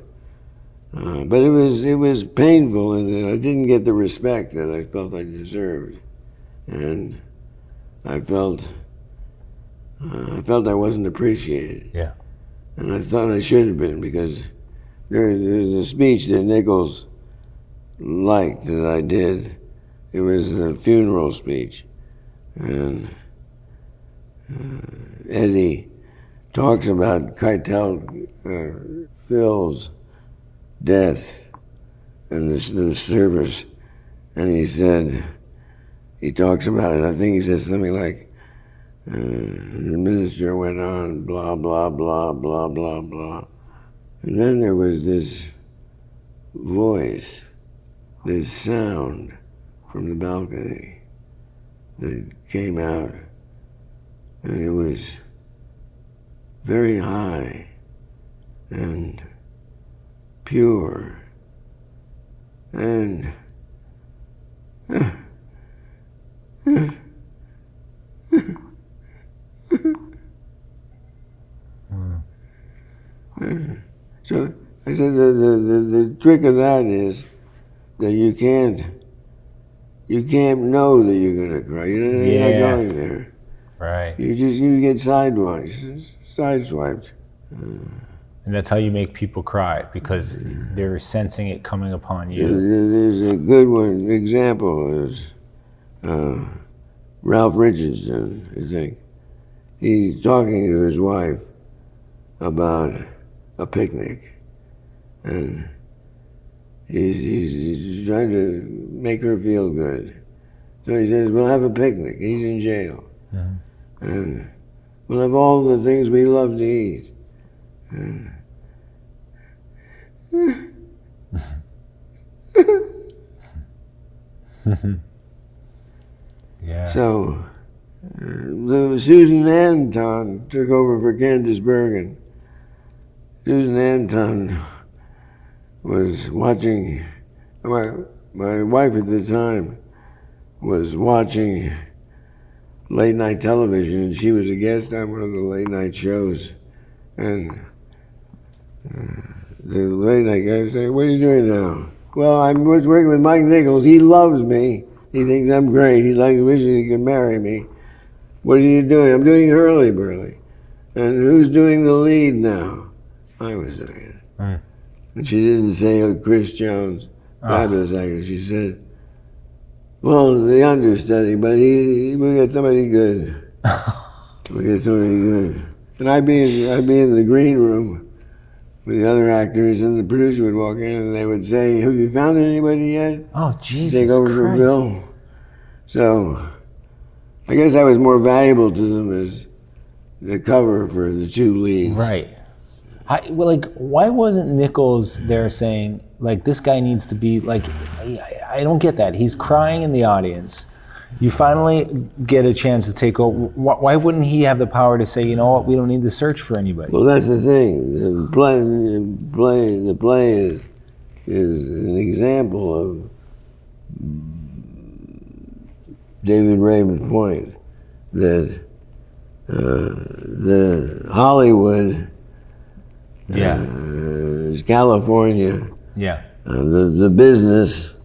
But it was painful in that I didn't get the respect that I felt I deserved, and I felt I wasn't appreciated. Yeah. And I thought I should have been, because there's a speech that Nichols liked that I did. It was a funeral speech, and Eddie talks about Phil's death and the service, and he talks about it. I think he says something like, the minister went on, blah, blah, blah, blah, blah, blah. And then there was this voice, this sound from the balcony that came out, and it was very high and pure and so I said the trick of that is that you can't know that you're gonna cry. You're not going there. Right. You get sideswiped. And that's how you make people cry, because they're sensing it coming upon you. There's a good one example is Ralph Richardson, I think. He's talking to his wife about a picnic, and he's trying to make her feel good. So he says, we'll have a picnic. He's in jail. Mm-hmm. And we'll have all the things we love to eat. And yeah. So Susan Anton took over for Candace Bergen. Susan Anton was watching, my wife at the time was watching late night television, and she was a guest on one of the late night shows. And the late night guy was saying, what are you doing now? Well, I was working with Mike Nichols. He loves me. He thinks I'm great. He wishes he could marry me. What are you doing? I'm doing Hurlyburly. And who's doing the lead now? I was doing it. Mm. And she didn't say Chris Jones, fabulous actor. She said, well, the understudy, but we got somebody good. We got somebody good. And I'd be in the green room with the other actors, and the producer would walk in and they would say, have you found anybody yet? Oh, Jesus Take over for Bill. So I guess I was more valuable to them as the cover for the two leads. Right. Why wasn't Nichols there saying, like, this guy needs to be, like, I don't get that. He's crying in the audience. You finally get a chance to take over. Why wouldn't he have the power to say, you know what, we don't need to search for anybody? Well, that's the thing. The play is an example of David Raymond's point that the Hollywood is California. Yeah. The business.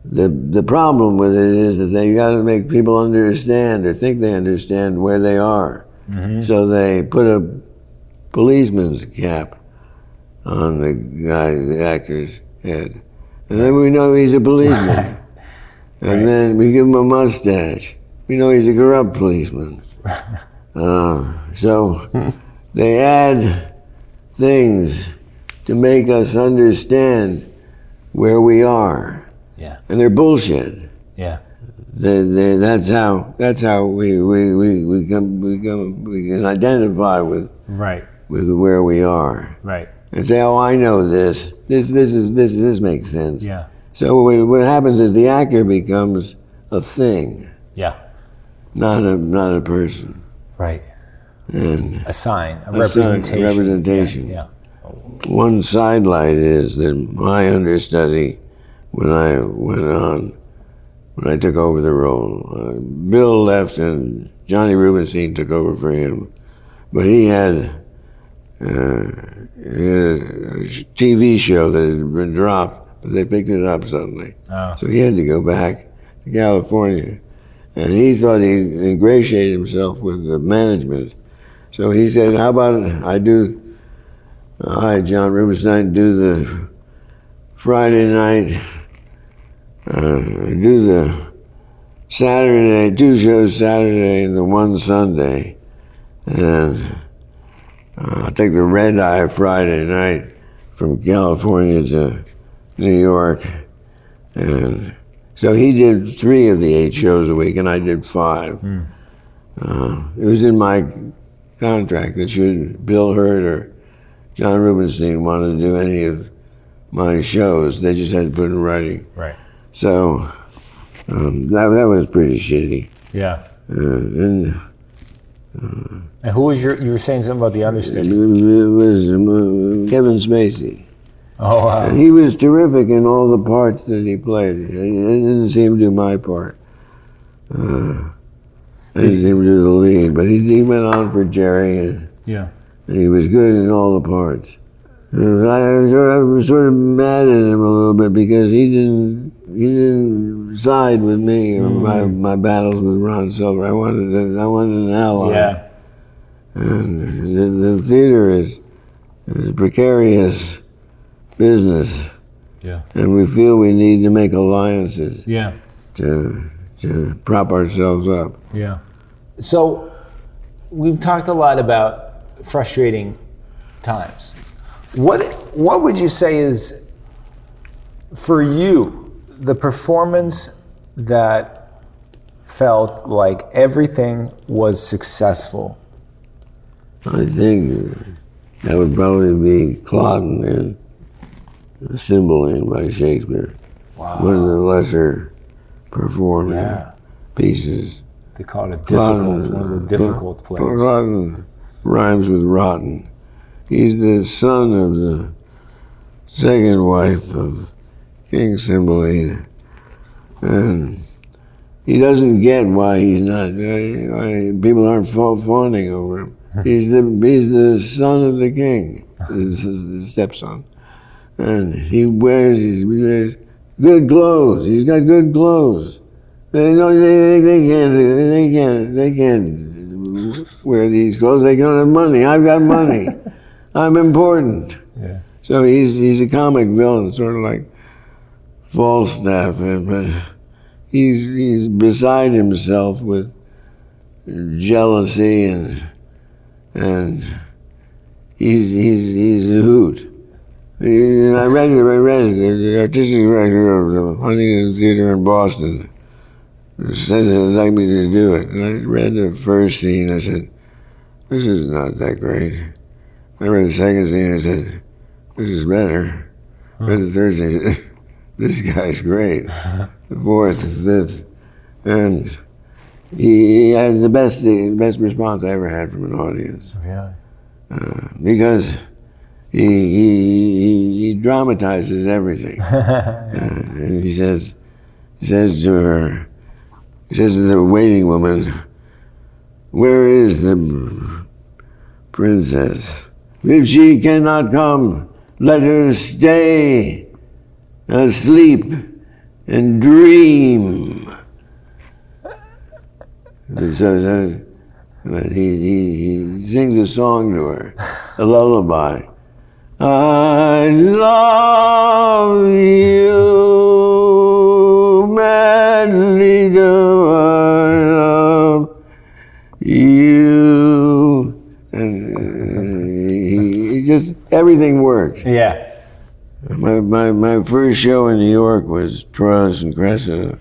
The problem with it is that they got to make people understand or think they understand where they are. Mm-hmm. So they put a policeman's cap on the actor's head. And then we know he's a policeman. And then we give him a mustache. We know he's a corrupt policeman. So they add things to make us understand where we are. Yeah. And they're bullshit. Yeah. That's how we can identify with where we are. Right. And say, oh, I know this. This makes sense. Yeah. So what happens is the actor becomes a thing. Yeah. Not a person. Right. And a sign, a representation. Representation. Yeah. One sidelight is that my understudy, when I took over the role, Bill left and Johnny Rubenstein took over for him. But he had He had a TV show that had been dropped, but they picked it up suddenly. Oh. So he had to go back to California. And he thought he'd ingratiate himself with the management. So he said, how about I, John Rubinstein, do the Friday night, do the Saturday, 2 shows Saturday and the 1 Sunday. And I'll take the red eye Friday night from California to New York. And so he did 3 of the 8 shows a week, and I did 5. It was in my contract that should Bill Hurt or John Rubinstein wanted to do any of my shows, they just had to put it in writing. Right. So that was pretty shitty. Yeah. And who was you were saying something about the understudy? it was Kevin Spacey. Oh, wow. And he was terrific in all the parts that he played. I didn't see him do my part. I didn't see him do the lead, but he went on for Jerry, and he was good in all the parts. I was sort of mad at him a little bit because he didn't side with me or my battles with Ron Silver. I wanted an ally. Yeah. And the theater is a precarious business. Yeah. And we feel we need to make alliances. Yeah. To prop ourselves up. Yeah. So we've talked a lot about frustrating times. What would you say is, for you, the performance that felt like everything was successful? I think that would probably be Claudian and Cymbeline by Shakespeare. Wow. One of the lesser performing pieces. They call it difficult. It's one of the difficult plays. Claudian rhymes with rotten. He's the son of the second wife of King Cymbeline. And he doesn't get why he's not, why people aren't fawning over him. He's the son of the king, the stepson. And he wears good clothes. He's got good clothes. They can't wear these clothes. They don't have money. I've got money. I'm important. Yeah. So he's a comic villain, sort of like Falstaff, but he's beside himself with jealousy and he's a hoot. I read it. The artistic director of the Huntington Theater in Boston said they'd like me to do it. And I read the first scene. I said, this is not that great. I read the second scene. I said, this is better. I read the third scene. I said, this guy's great. The fourth, the fifth. And he has the best response I ever had from an audience. Yeah. Because he dramatizes everything. And he says to her, he says to the waiting woman, where is the princess? If she cannot come, let her stay asleep and dream. So he sings a song to her, a lullaby. I love you, madly do I love you. And he just, everything works. Yeah. My first show in New York was Troilus and Cressida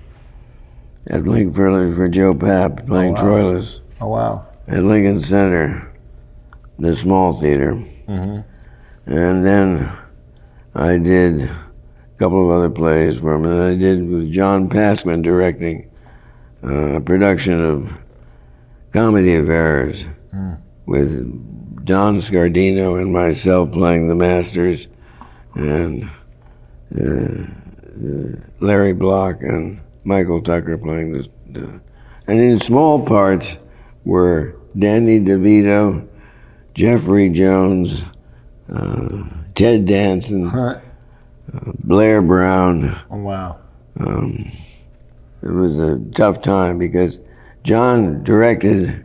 at Lincoln for Joe Papp playing Troilus. Oh, wow. At Lincoln Center, the small theater. Mm-hmm. And then I did a couple of other plays for him. And I did with John Passman directing a production of Comedy of Errors with Don Scardino and myself playing the masters and Larry Block and Michael Tucker playing the and in small parts were Danny DeVito, Jeffrey Jones, Ted Danson, Blair Brown. Oh, wow. It was a tough time because John directed.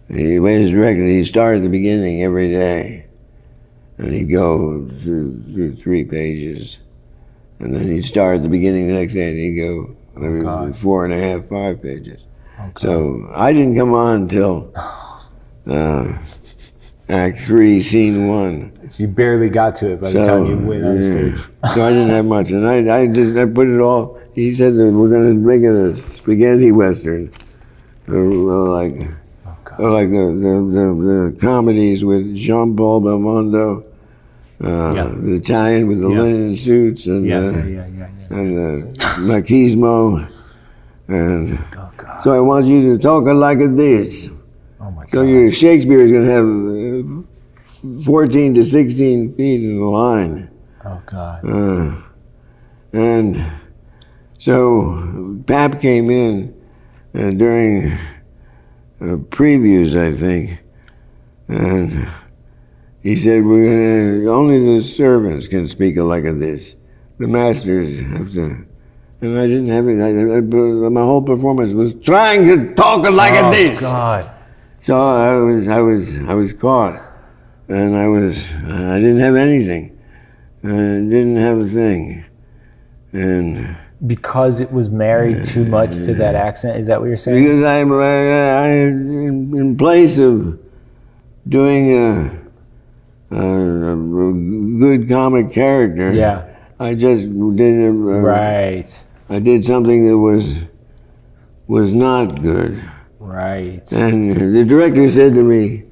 The way he was directed, he'd start at the beginning every day, and he'd go through 3 pages, and then he'd start at the beginning the next day, and he'd go maybe 4.5, 5 pages. So I didn't come on until Act 3, Scene 1. So you barely got to it by the time you went on stage. So I didn't have much, and I put it all. He said that we're going to make it a spaghetti western, like the comedies with Jean-Paul Belmondo, the Italian with the linen suits, and the machismo, and so I want you to talk like this. Oh my God. So your Shakespeare is going to have 14 to 16 feet in the line. Oh God. And so Pap came in during previews, I think, and he said, only the servants can speak like this. The masters have to. And I didn't have it. My whole performance was trying to talk like this. Oh God. So I was caught, and I didn't have anything. I didn't have a thing, and. Because it was married too much to that accent? Is that what you're saying? Because I in place of doing a good comic character, I just did right. I did something that was not good. Right. And the director said to me,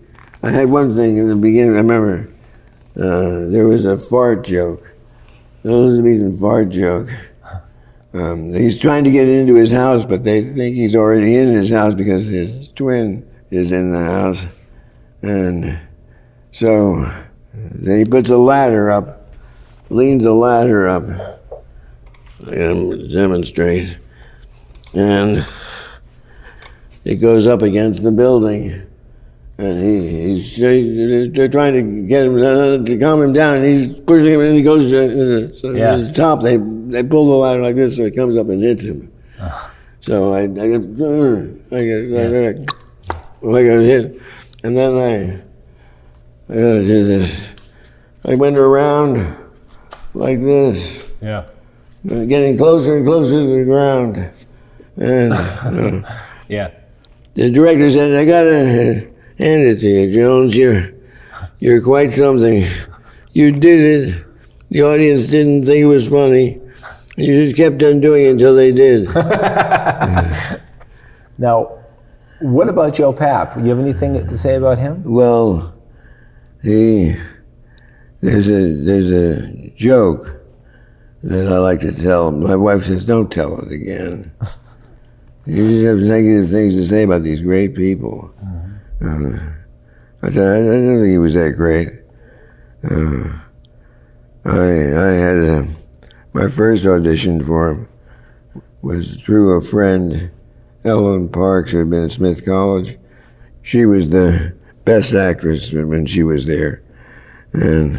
I had one thing in the beginning. I remember there was a fart joke, an Elizabethan fart joke. He's trying to get into his house, but they think he's already in his house because his twin is in the house. And so then he puts a ladder up, leans a ladder up. I'm going to demonstrate. And it goes up against the building. And they're trying to get him to calm him down. And he's pushing him, and he goes to the top. They pull the ladder like this, so it comes up and hits him. So I get hit, and then I gotta do this. I went around like this, getting closer and closer to the ground, and the director said, "I gotta hand it to you, Jones. You're quite something. You did it. The audience didn't think it was funny. You just kept on doing it until they did." Now, what about Joe Papp? You have anything to say about him? Well, there's a joke that I like to tell. My wife says, "Don't tell it again." You just have negative things to say about these great people. I said, I don't think he was that great. I had my first audition for him was through a friend, Ellen Parks, who had been at Smith College. She was the best actress when she was there. And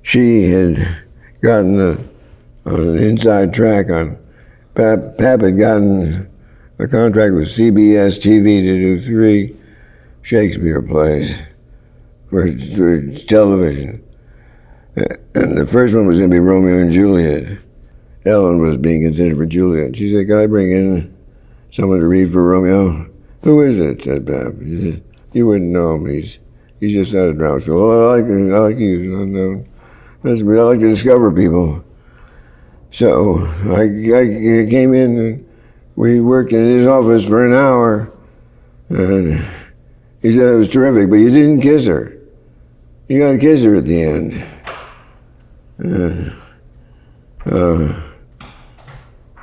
she had gotten an inside track on, Pap had gotten a contract with CBS TV to do 3 Shakespeare plays for television. And the first one was going to be Romeo and Juliet. Ellen was being considered for Juliet. She said, "Can I bring in someone to read for Romeo?" "Who is it?" said Pap. She said, "You wouldn't know him. He's just out of drama school." "Oh, I like you. Unknown. I like to discover people." So I came in and we worked in his office for an hour, and he said it was terrific, but you didn't kiss her. You got to kiss her at the end.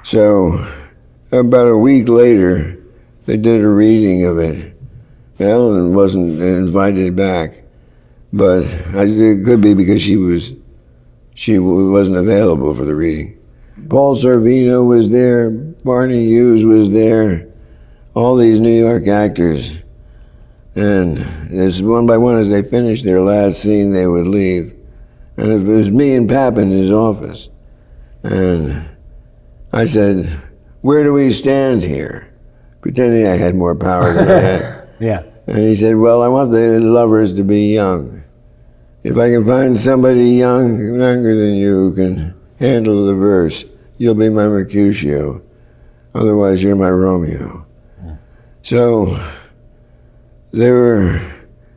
So about a week later, they did a reading of it. Ellen wasn't invited back, but it could be because she wasn't available for the reading. Paul Sorvino was there, Barney Hughes was there, all these New York actors. And as one by one, as they finished their last scene, they would leave. And it was me and Pap in his office. And I said, "Where do we stand here?" Pretending I had more power than I had. Yeah. And he said, "Well, I want the lovers to be young. If I can find somebody younger than you who can handle the verse, you'll be my Mercutio. Otherwise, you're my Romeo." So that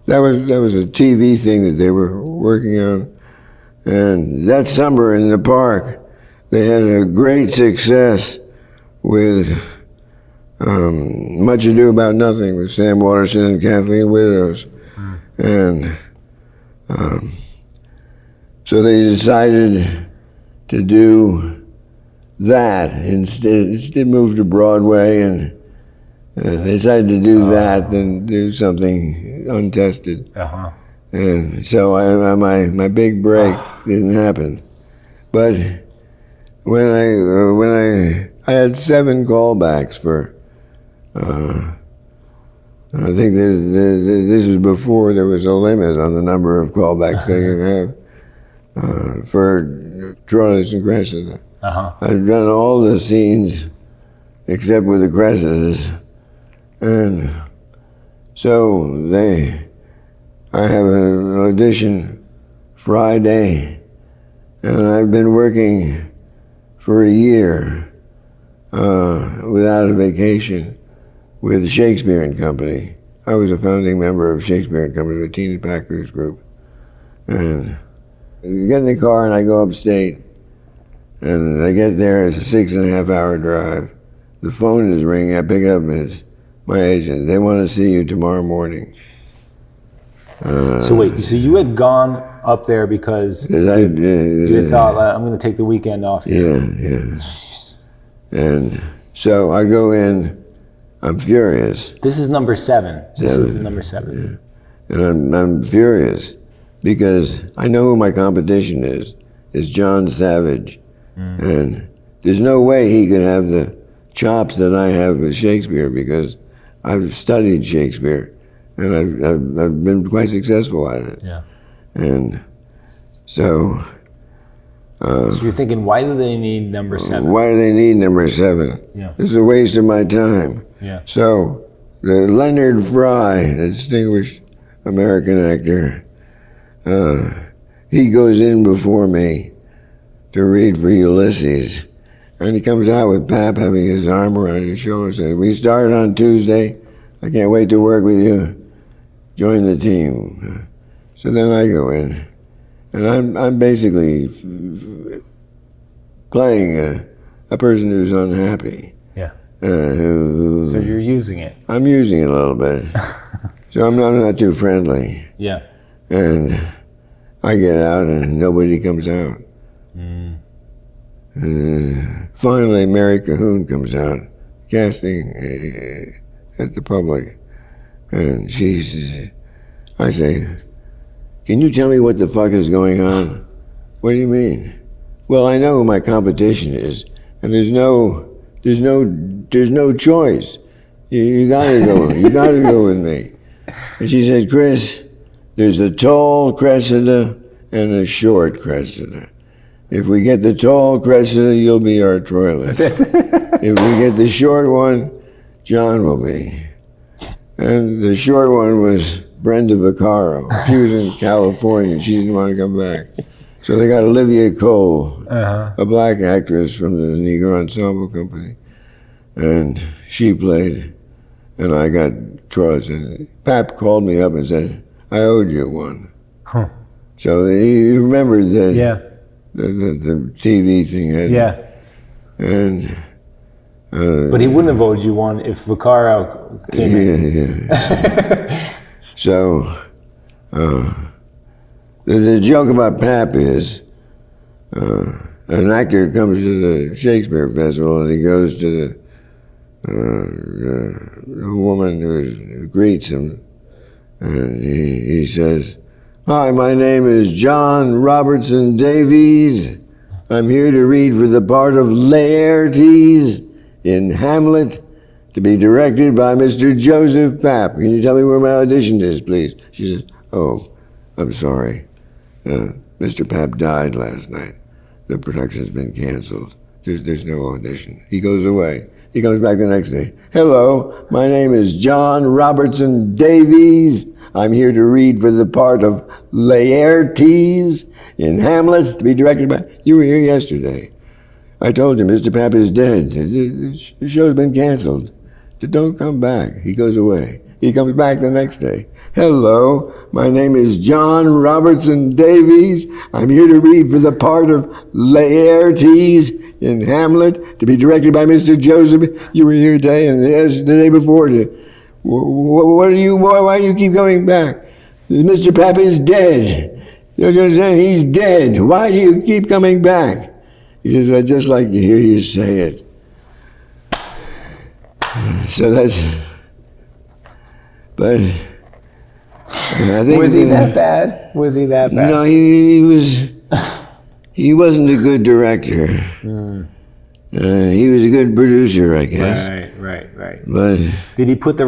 was a TV thing that they were working on. And that summer in the park, they had a great success with Much Ado About Nothing with Sam Waterston and Kathleen Widows. And so they decided to do that instead moved to Broadway, and they decided to do that than do something untested. Uh-huh. And so my big break didn't happen. But when I had 7 callbacks for, I think this was before there was a limit on the number of callbacks they could have for Troilus and Cressida. Uh-huh. I've done all the scenes except with the Cressidas. And so I have an audition Friday, and I've been working for a year without a vacation with Shakespeare and Company. I was a founding member of Shakespeare and Company with Tina Packer's group. And I get in the car and I go upstate, and I get there, it's a 6.5-hour drive. The phone is ringing, I pick it up, and it's my agent. They want to see you tomorrow morning. So wait, so you had gone up there because you had thought, I'm going to take the weekend off here. Yeah. And so I go in, I'm furious. This is number 7. This is number 7. Yeah. And I'm furious because I know who my competition is. It's John Savage. And there's no way he could have the chops that I have with Shakespeare because I've studied Shakespeare and I've been quite successful at it. Yeah. And so... so you're thinking, why do they need number 7? Why do they need number 7? Yeah. This is a waste of my time. Yeah. So the Leonard Fry, the distinguished American actor, he goes in before me to read for Ulysses. And he comes out with Pap having his arm around his shoulder and says, "We start on Tuesday. I can't wait to work with you. Join the team." So then I go in. And I'm basically playing a person who's unhappy. Yeah. So you're using it. I'm using it a little bit. So I'm not too friendly. Yeah. And I get out and nobody comes out. Finally, Mary Cahoon comes out, casting at the public. And I say, "Can you tell me what the fuck is going on?" "What do you mean?" "Well, I know who my competition is, and there's no choice. You gotta go. You gotta go with me." And she said, "Chris, there's a tall Cressida and a short Cressida. If we get the tall Cressida, you'll be our Troilus. If we get the short one, John will be." And the short one was Brenda Vaccaro. She was in California. She didn't want to come back. So they got Olivia Cole, a black actress from the Negro Ensemble Company. And she played, and I got Troilus. And Pap called me up and said, "I owed you one." Huh. So he remembered that the TV thing had. Yeah. And but he wouldn't have owed you one if Vaccaro came in. Yeah. So the joke about Pap is an actor comes to the Shakespeare Festival and he goes to the woman who greets him, and he says, "Hi, my name is John Robertson Davies. I'm here to read for the part of Laertes in Hamlet, to be directed by Mr. Joseph Papp. Can you tell me where my audition is, please? She says, oh, I'm sorry. Mr. Papp died last night. The production's been canceled. There's no audition. He goes away. He comes back the next day. Hello, my name is John Robertson Davies. I'm here to read for the part of Laertes in Hamlet, to be directed by... You were here yesterday. I told him Mr. Papp is dead. The show's been canceled. Don't come back. He goes away. He comes back the next day. Hello, my name is John Robertson Davies. I'm here to read for the part of Laertes in Hamlet, to be directed by Mr. Joseph. You were here today and the day before. Why do you keep coming back? Mr. Papp is dead. You understand? He's dead. Why do you keep coming back? He says, I'd just like to hear you say it. So that's... But I think... Was he that bad? Was he that bad? No, he was... He wasn't a good director. He was a good producer, I guess. Right. But did he put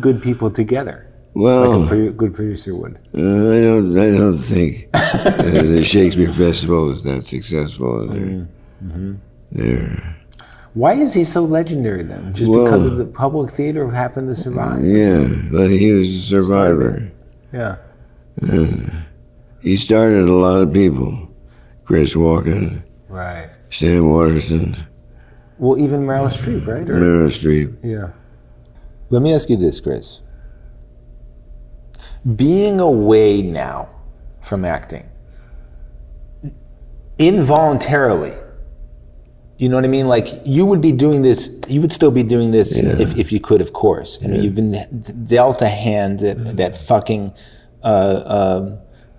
good people together? well, like a good producer would. I don't think the Shakespeare Festival is that successful. There. Why is he so legendary then? Just because of the public theater happened to survive? Yeah, but he was a survivor. Yeah. And he started a lot of people. Chris Walken. Right. Sam Waterston. Well, even Meryl Streep, right? Meryl Streep. Yeah. Let me ask you this, Chris. Being away now from acting, involuntarily, you know what I mean? Like, you would be doing this, you would still be doing this if you could, of course. I mean, you've been dealt a hand that fucking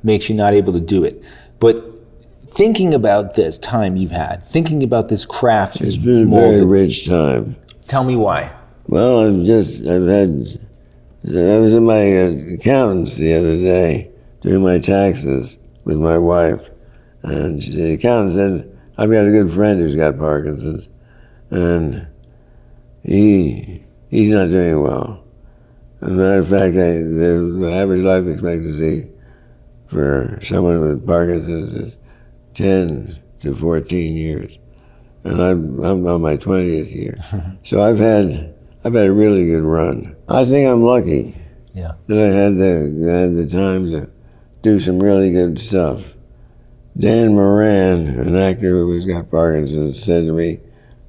makes you not able to do it. But thinking about this time you've had, thinking about this craft It's been a very rich time. Tell me why. Well, I was in my accountant's the other day doing my taxes with my wife, and the accountant said, I've got a good friend who's got Parkinson's, and he's not doing well. As a matter of fact, the average life expectancy for someone with Parkinson's is 10 to 14 years, and I'm on my 20th year. So I've had a really good run. I think I'm lucky that I had the time to do some really good stuff. Dan Moran, an actor who's got Parkinson's, said to me,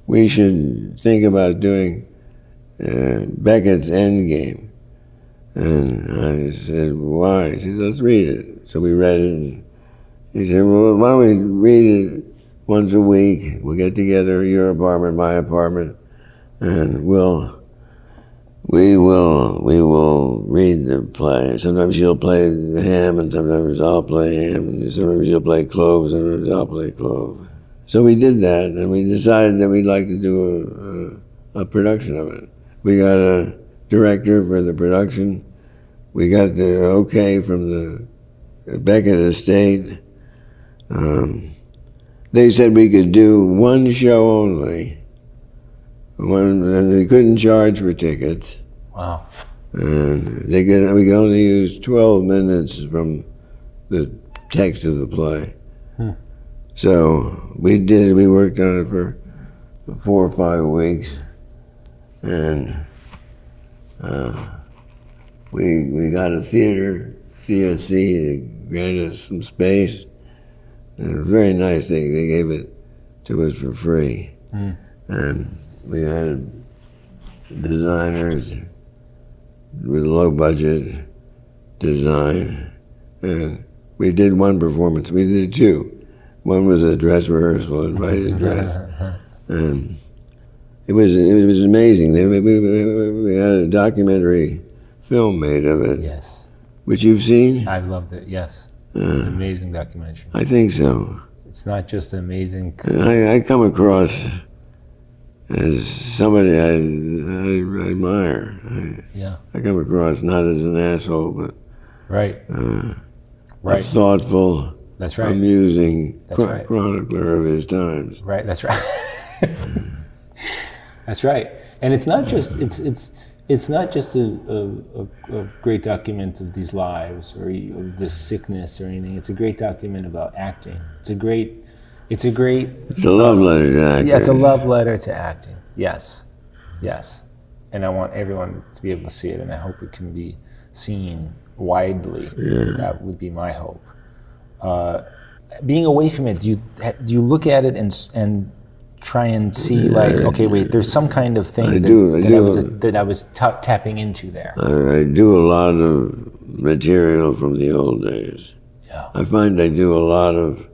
we should think about doing Beckett's Endgame. And I said, why? He said, let's read it. So we read it, and he said, well, why don't we read it once a week? We'll get together, your apartment, my apartment, and we will read the play. Sometimes you'll play the ham, and sometimes I'll play ham, and sometimes you'll play clove, sometimes I'll play clove. So we did that, and we decided that we'd like to do a production of it. We got a director for the production. We got the okay from the Beckett estate. They said we could do one show only. And they couldn't charge for tickets. Wow. And we could only use 12 minutes from the text of the play. So we worked on it for 4 or 5 weeks. And we got a theater, CSC, to grant us some space. And it was very nice. They gave it to us for free. And we had designers with low budget design, and we did one performance. We did 2. One was a dress rehearsal, invited dress, and it was amazing. We had a documentary film made of it. Yes. Which you've seen? I loved it, yes. Amazing documentary. I think so. It's not just amazing. And I come across as somebody I admire. I come across not as an asshole, but a thoughtful, that's right, amusing chronicler of his times. Right, that's right. That's right. And it's not just it's not just a great document of these lives or of this sickness or anything. It's a great document about acting. It's a love letter to acting. Yeah, it's a love letter to acting. Yes. And I want everyone to be able to see it, and I hope it can be seen widely. Yeah. That would be my hope. Being away from it, do you look at it and try and see okay, wait, there's some kind of thing that I was tapping into there. I do a lot of material from the old days. Yeah. I find I do a lot of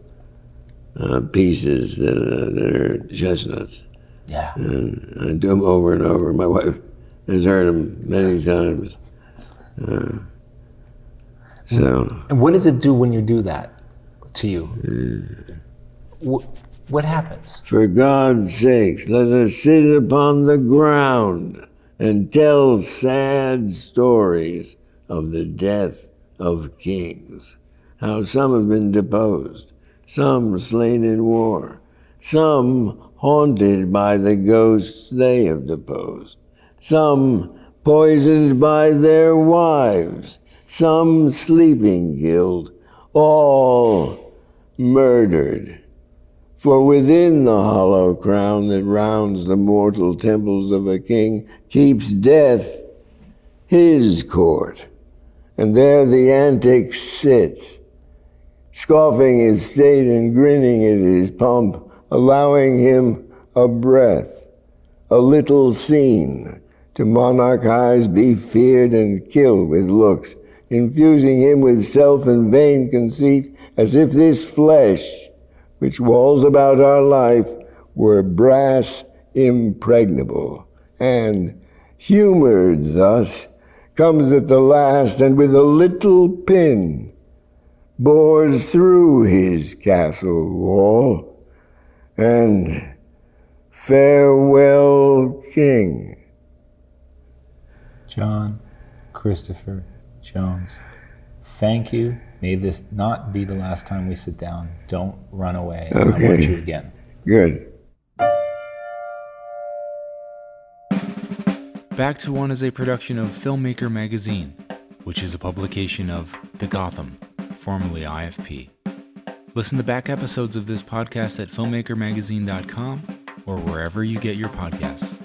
pieces that are chestnuts. Yeah. And I do them over and over. My wife has heard them many times. And what does it do when you do that to you? What happens? For God's sakes, let us sit upon the ground and tell sad stories of the death of kings, how some have been deposed, some slain in war, some haunted by the ghosts they have deposed, some poisoned by their wives, some sleeping killed, all murdered. For within the hollow crown that rounds the mortal temples of a king keeps death his court, and there the antics sits, scoffing his state and grinning at his pomp, allowing him a breath, a little scene, to monarch eyes be feared and killed with looks, infusing him with self and vain conceit, as if this flesh, which walls about our life, were brass impregnable, and, humored thus, comes at the last, and with a little pin, bores through his castle wall, and farewell, King. John Christopher Jones, thank you. May this not be the last time we sit down. Don't run away. Okay. I want you again. Good. Back to One is a production of Filmmaker Magazine, which is a publication of The Gotham, formerly IFP. Listen to back episodes of this podcast at filmmakermagazine.com or wherever you get your podcasts.